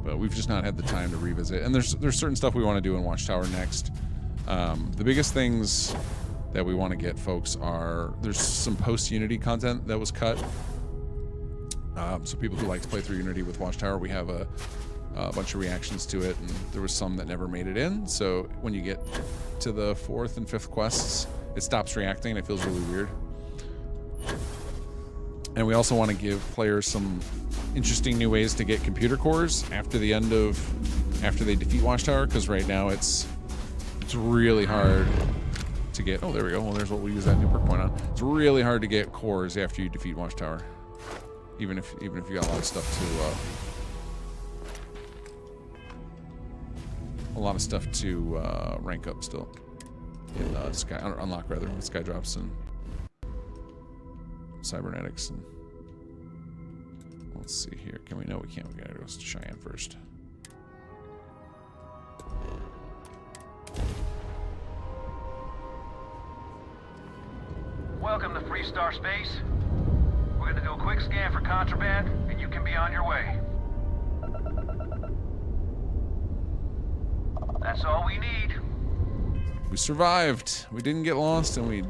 But we've just not had the time to revisit. And there's certain stuff we want to do in Watchtower next. The biggest things that we want to get, folks, are there's some post-Unity content that was cut. So people who like to play through Unity with Watchtower, we have a bunch of reactions to it, and there was some that never made it in. So when you get to the 4th and 5th quests, it stops reacting. It feels really weird. And we also want to give players some interesting new ways to get computer cores after they defeat Watchtower, because right now it's really hard to get. Oh, there we go. Well, there's what we use that new perk point on. It's really hard to get cores after you defeat Watchtower, even if you got a lot of stuff to rank up still in sky unlock rather with sky drops and cybernetics. And let's see here. Can we? No, we can't. We gotta go to Cheyenne first. Welcome to Freestar Space. We're gonna do a quick scan for contraband, and you can be on your way. That's all we need. We survived. We didn't get lost, and we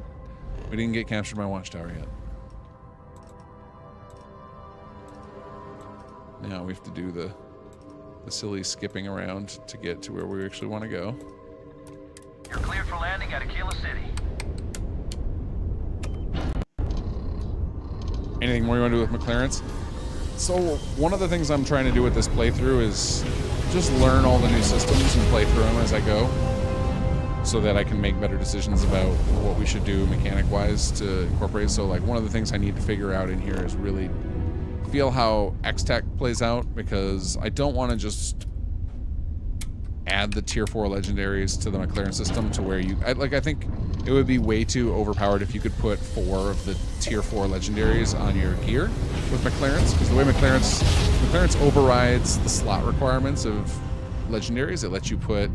didn't get captured by Watchtower yet. Now we have to do the silly skipping around to get to where we actually want to go. You're cleared for landing at Aquila City. Anything more you want to do with McLaren's? So one of the things I'm trying to do with this playthrough is just learn all the new systems and play through them as I go, so that I can make better decisions about what we should do mechanic-wise to incorporate. So like one of the things I need to figure out in here is really feel how X-Tech plays out, because I don't want to just add the tier 4 legendaries to the McLaren system to where I think it would be way too overpowered if you could put 4 of the tier 4 legendaries on your gear with McLaren's, because the way McLaren's overrides the slot requirements of legendaries. It lets you put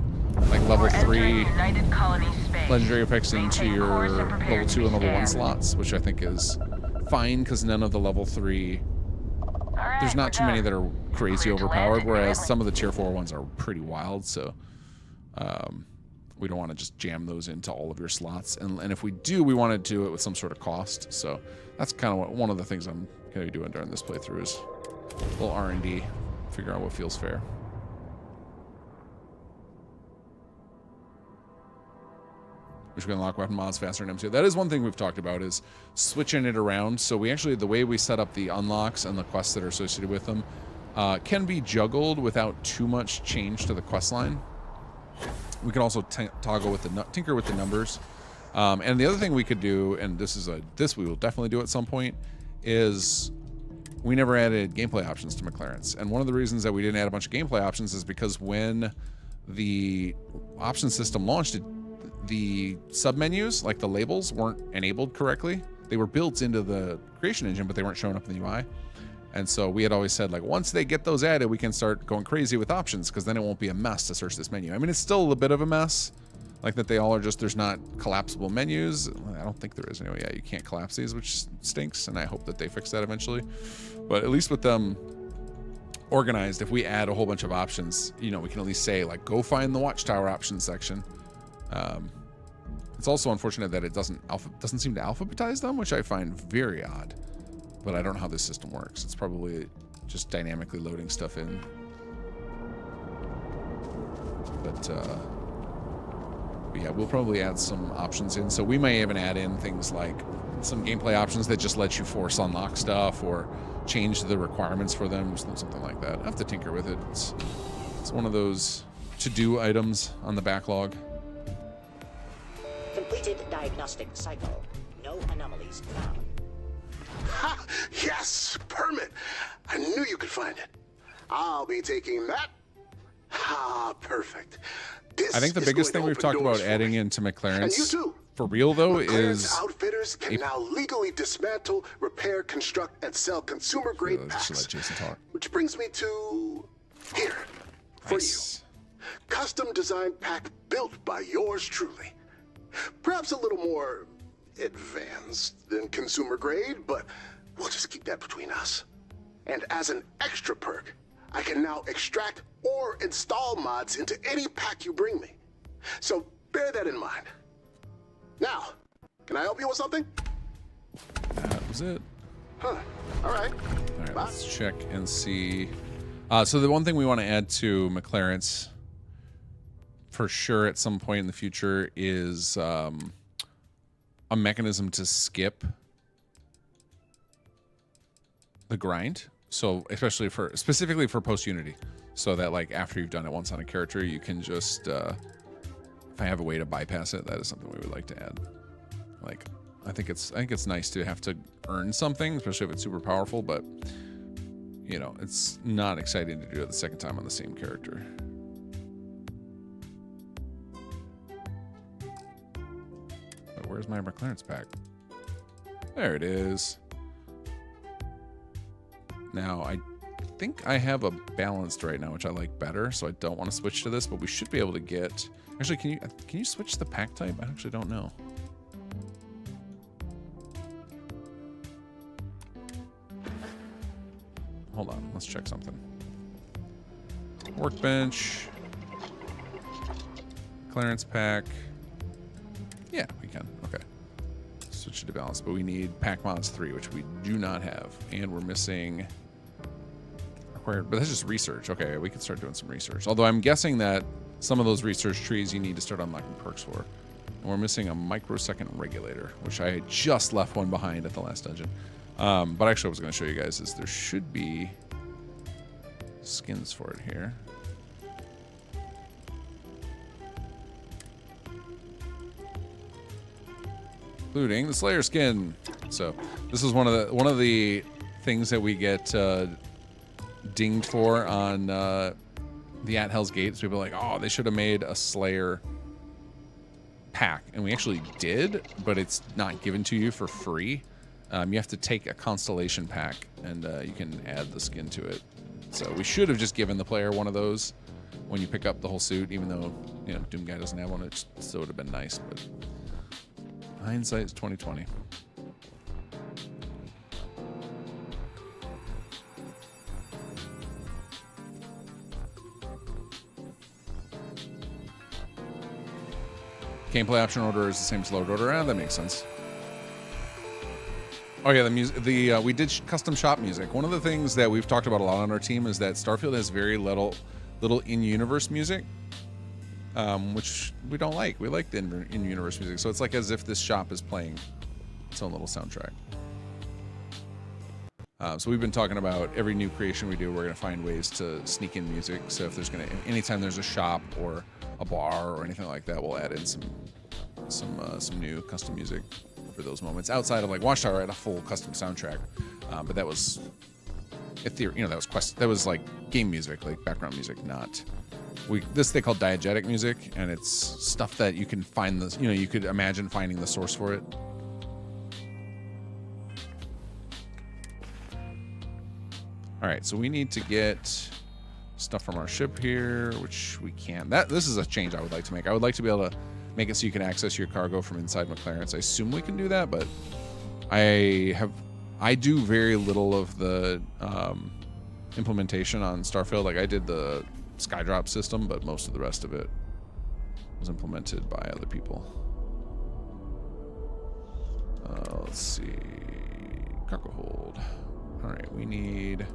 like level 3 legendary effects into your level 2 and level 1 slots, which I think is fine, because none of the level 3, there's not too many that are crazy overpowered, whereas some of the tier 4 ones are pretty wild. So we don't want to just jam those into all of your slots, and if we do, we want to do it with some sort of cost. So that's kind of one of the things I'm going to be doing during this playthrough, is a little R&D, figure out what feels fair. Which can unlock weapon mods faster in M2. That is one thing we've talked about, is switching it around. So we actually, the way we set up the unlocks and the quests that are associated with them can be juggled without too much change to the quest line. We can also toggle with tinker with the numbers. And the other thing we could do, and this we will definitely do at some point, is we never added gameplay options to McLaren's. And one of the reasons that we didn't add a bunch of gameplay options is because when the option system launched, the submenus, like the labels, weren't enabled correctly. They were built into the creation engine, but they weren't showing up in the UI. And so we had always said, like, once they get those added, we can start going crazy with options, because then it won't be a mess to search this menu. I mean, it's still a bit of a mess, like that they all are just, there's not collapsible menus. I don't think there is anyway. Yeah, you can't collapse these, which stinks, and I hope that they fix that eventually. But at least with them organized, if we add a whole bunch of options, you know, we can at least say like, go find the Watchtower options section. It's also unfortunate that it doesn't seem to alphabetize them, which I find very odd. But I don't know how this system works. It's probably just dynamically loading stuff in. But yeah, we'll probably add some options in. So we may even add in things like some gameplay options that just let you force unlock stuff or change the requirements for them, something like that. I have to tinker with it. It's one of those to-do items on the backlog. Completed diagnostic cycle. No anomalies found. Ha! Yes! Permit! I knew you could find it. I'll be taking that. Ah, perfect. This I think the biggest thing we've talked about adding into McLaren's for real though McLaren's is outfitters can now legally dismantle, repair, construct, and sell consumer-grade packs. Let Jason talk. Which brings me to here for you. Custom designed pack built by yours truly. Perhaps a little more advanced than consumer grade, but we'll just keep that between us. And as an extra perk, I can now extract or install mods into any pack you bring me. So bear that in mind. Now, can I help you with something? That was it. Huh. All right. All right, let's check and see. So the one thing we want to add to McLaren's for sure at some point in the future is a mechanism to skip the grind. So specifically for post-Unity, so that like after you've done it once on a character, you can just if I have a way to bypass it, that is something we would like to add. Like I think it's nice to have to earn something, especially if it's super powerful, but you know, it's not exciting to do it the second time on the same character. But where's my McLaren's pack? There it is. Now, I think I have a balanced right now, which I like better, so I don't want to switch to this, but we should be able to get... Actually, can you switch the pack type? I actually don't know. Hold on, let's check something. Workbench. Clearance pack. Yeah, we can. Okay. Switch it to balance, but we need pack mods 3, which we do not have, and we're missing required. But that's just research. Okay, we can start doing some research. Although I'm guessing that some of those research trees you need to start unlocking perks for. And we're missing a microsecond regulator, which I had just left one behind at the last dungeon. But actually, what I was going to show you guys is there should be skins for it here. Including the Slayer skin. So this is one of the things that we get dinged for on the At Hell's Gate. So people are like, oh, they should have made a Slayer pack, and we actually did, but it's not given to you for free. You have to take a Constellation pack, and you can add the skin to it. So we should have just given the player one of those when you pick up the whole suit, even though Doom Guy doesn't have one. It still would have been nice, but. Hindsight is 2020. Gameplay option order is the same as load order. That makes sense. Oh yeah, the music. We did custom shop music. One of the things that we've talked about a lot on our team is that Starfield has very little in-universe music. Which we don't like. We like the in-universe music. So it's like as if this shop is playing its own little soundtrack. So we've been talking about every new creation we do, we're going to find ways to sneak in music. So if there's anytime there's a shop or a bar or anything like that, we'll add in some new custom music for those moments. Outside of like Watchtower, I had a full custom soundtrack, but that was, that was like game music, like background music, not. This they call diegetic music, and it's stuff that you can find you could imagine finding the source for it. All right, so we need to get stuff from our ship here, which we can. This is a change I would like to make. I would like to be able to make it so you can access your cargo from inside McLaren's. I assume we can do that, but I do very little of the implementation on Starfield. Like I did the Skydrop system, but most of the rest of it was implemented by other people. Let's see. Cargo hold. All right, we need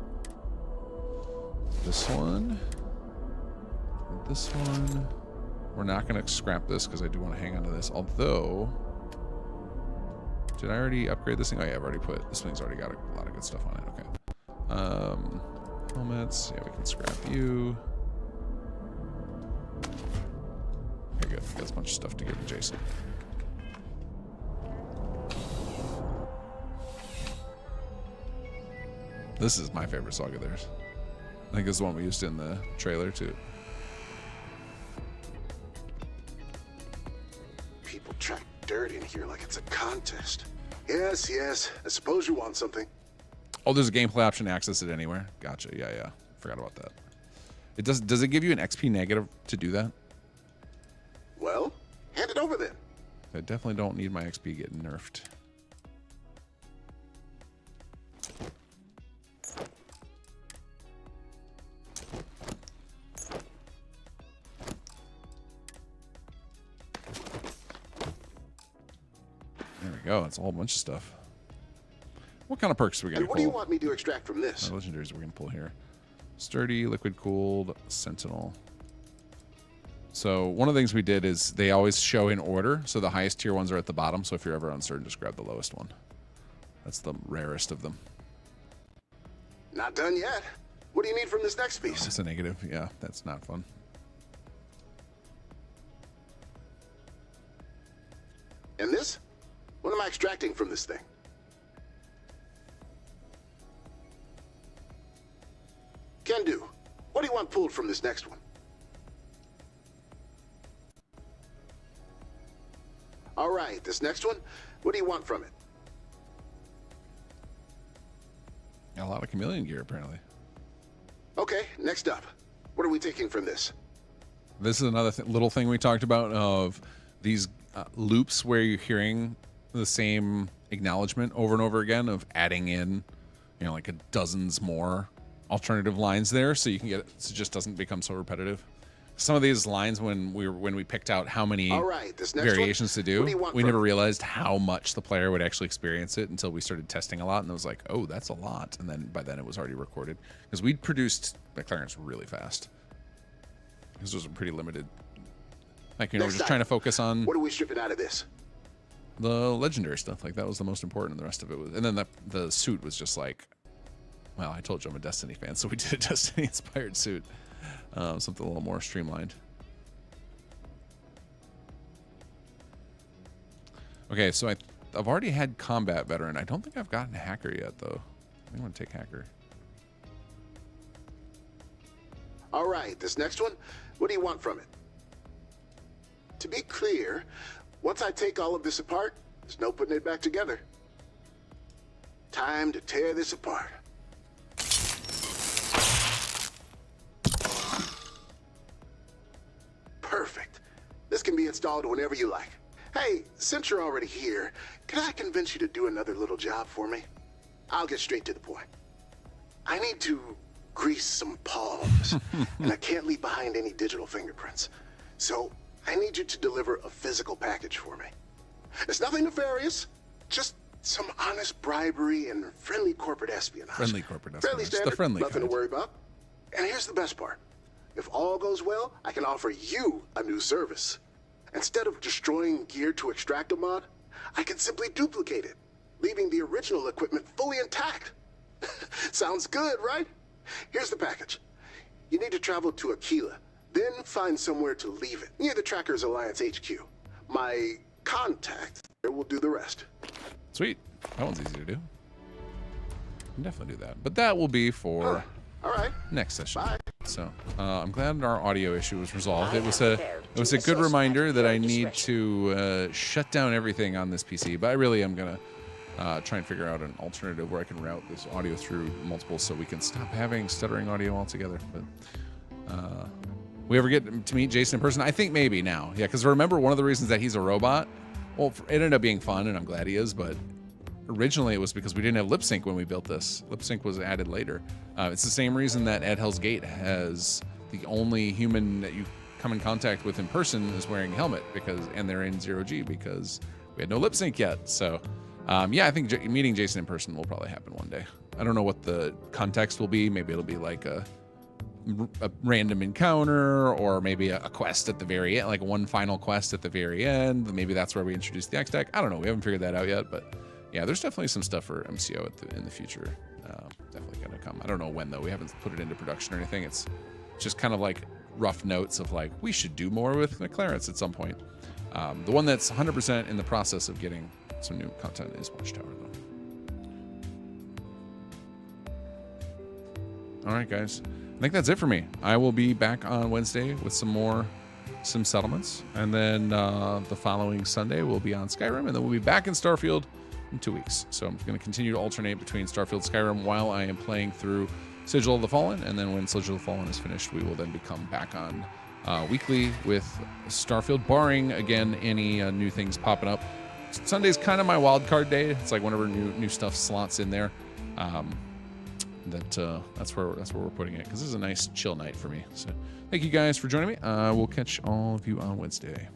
this one. This one. We're not going to scrap this because I do want to hang on to this. Although, did I already upgrade this thing? Oh yeah, I've already put, this thing's already got a lot of good stuff on it. Okay. Helmets. Yeah, we can scrap you. Okay, good. Got a bunch of stuff to give to Jason. This is my favorite song of theirs. I think it's the one we used in the trailer too. People track dirt in here like it's a contest. Yes, yes. I suppose you want something. Oh, there's a gameplay option to access it anywhere. Gotcha. Yeah, yeah. Forgot about that. It does it give you an XP negative to do that? Well, hand it over then. I definitely don't need my XP getting nerfed. There we go. It's a whole bunch of stuff. What kind of perks are we going to pull? What do you want me to extract from this? Legendaries we're going to pull here. Sturdy, liquid cooled, sentinel. So one of the things we did is they always show in order. So the highest tier ones are at the bottom. So if you're ever uncertain, just grab the lowest one. That's the rarest of them. Not done yet. What do you need from this next piece? Oh, it's a negative. Yeah, that's not fun. And this? What am I extracting from this thing? Can do. What do you want pulled from this next one? All right, this next one, what do you want from it? Got a lot of chameleon gear, apparently. Okay, next up. What are we taking from this? This is another little thing we talked about of these loops where you're hearing the same acknowledgement over and over again of adding in, you know, like a dozens more alternative lines there, so you can get it, so it just doesn't become so repetitive. Some of these lines, when we picked out how many variations to do, we never realized how much the player would actually experience it until we started testing a lot, and it was like, oh, that's a lot. And then by then it was already recorded because we'd produced McLaren's really fast. This was a pretty limited. Like, you know, we're just trying to focus on. What are we stripping out of this? The legendary stuff. Like that was the most important. The rest of it was, and then the suit was just like. Well, I told you I'm a Destiny fan, so we did a Destiny-inspired suit. Something a little more streamlined. Okay, so I've already had combat veteran. I don't think I've gotten hacker yet, though. I want to take hacker. All right, this next one, what do you want from it? To be clear, once I take all of this apart, there's no putting it back together. Time to tear this apart. Perfect. This can be installed whenever you like. Hey, since you're already here, can I convince you to do another little job for me? I'll get straight to the point. I need to grease some palms, and I can't leave behind any digital fingerprints. So I need you to deliver a physical package for me. It's nothing nefarious, just some honest bribery and friendly corporate espionage. Friendly corporate espionage. Fairly standard, The friendly nothing kind. to worry about. And here's the best part. If all goes well, I can offer you a new service. Instead of destroying gear to extract a mod, I can simply duplicate it, leaving the original equipment fully intact. Sounds good, right? Here's the package. You need to travel to Aquila, then find somewhere to leave it, near the Trackers Alliance HQ. My contact there will do the rest. Sweet. That one's easy to do. Can definitely do that. But that will be for All right. next session. Bye. So I'm glad our audio issue was resolved. It was a good reminder that I need to shut down everything on this PC. But I really am gonna try and figure out an alternative where I can route this audio through multiple, so we can stop having stuttering audio altogether. But we ever get to meet Jason in person? I think maybe now. Yeah, because remember, one of the reasons that he's a robot, well, it ended up being fun, and I'm glad he is. But originally it was because we didn't have lip sync when we built this. Lip sync was added later. It's the same reason that at Hell's Gate has the only human that you come in contact with in person is wearing a helmet, and they're in 0G because we had no lip sync yet. So yeah, I think meeting Jason in person will probably happen one day. I don't know what the context will be. Maybe it'll be like a random encounter, or maybe a quest at the very end, like one final quest at the very end. Maybe that's where we introduce the X-Deck. I don't know. We haven't figured that out yet, but yeah, there's definitely some stuff for MCO in the future. Definitely going to come. I don't know when, though. We haven't put it into production or anything. It's just kind of like rough notes of like, we should do more with McLaren's at some point. The one that's 100% in the process of getting some new content is Watchtower, though. All right, guys. I think that's it for me. I will be back on Wednesday with some more Sim Settlements. And then the following Sunday, we'll be on Skyrim. And then we'll be back in Starfield in 2 weeks. So I'm going to continue to alternate between Starfield and Skyrim while I am playing through Sigil of the Fallen. And then when Sigil of the Fallen is finished, we will then become back on weekly with Starfield, barring, again, any new things popping up. Sunday's kind of my wild card day. It's like whenever new stuff slots in there. That's where we're putting it, because this is a nice chill night for me. So thank you guys for joining me. We'll catch all of you on Wednesday.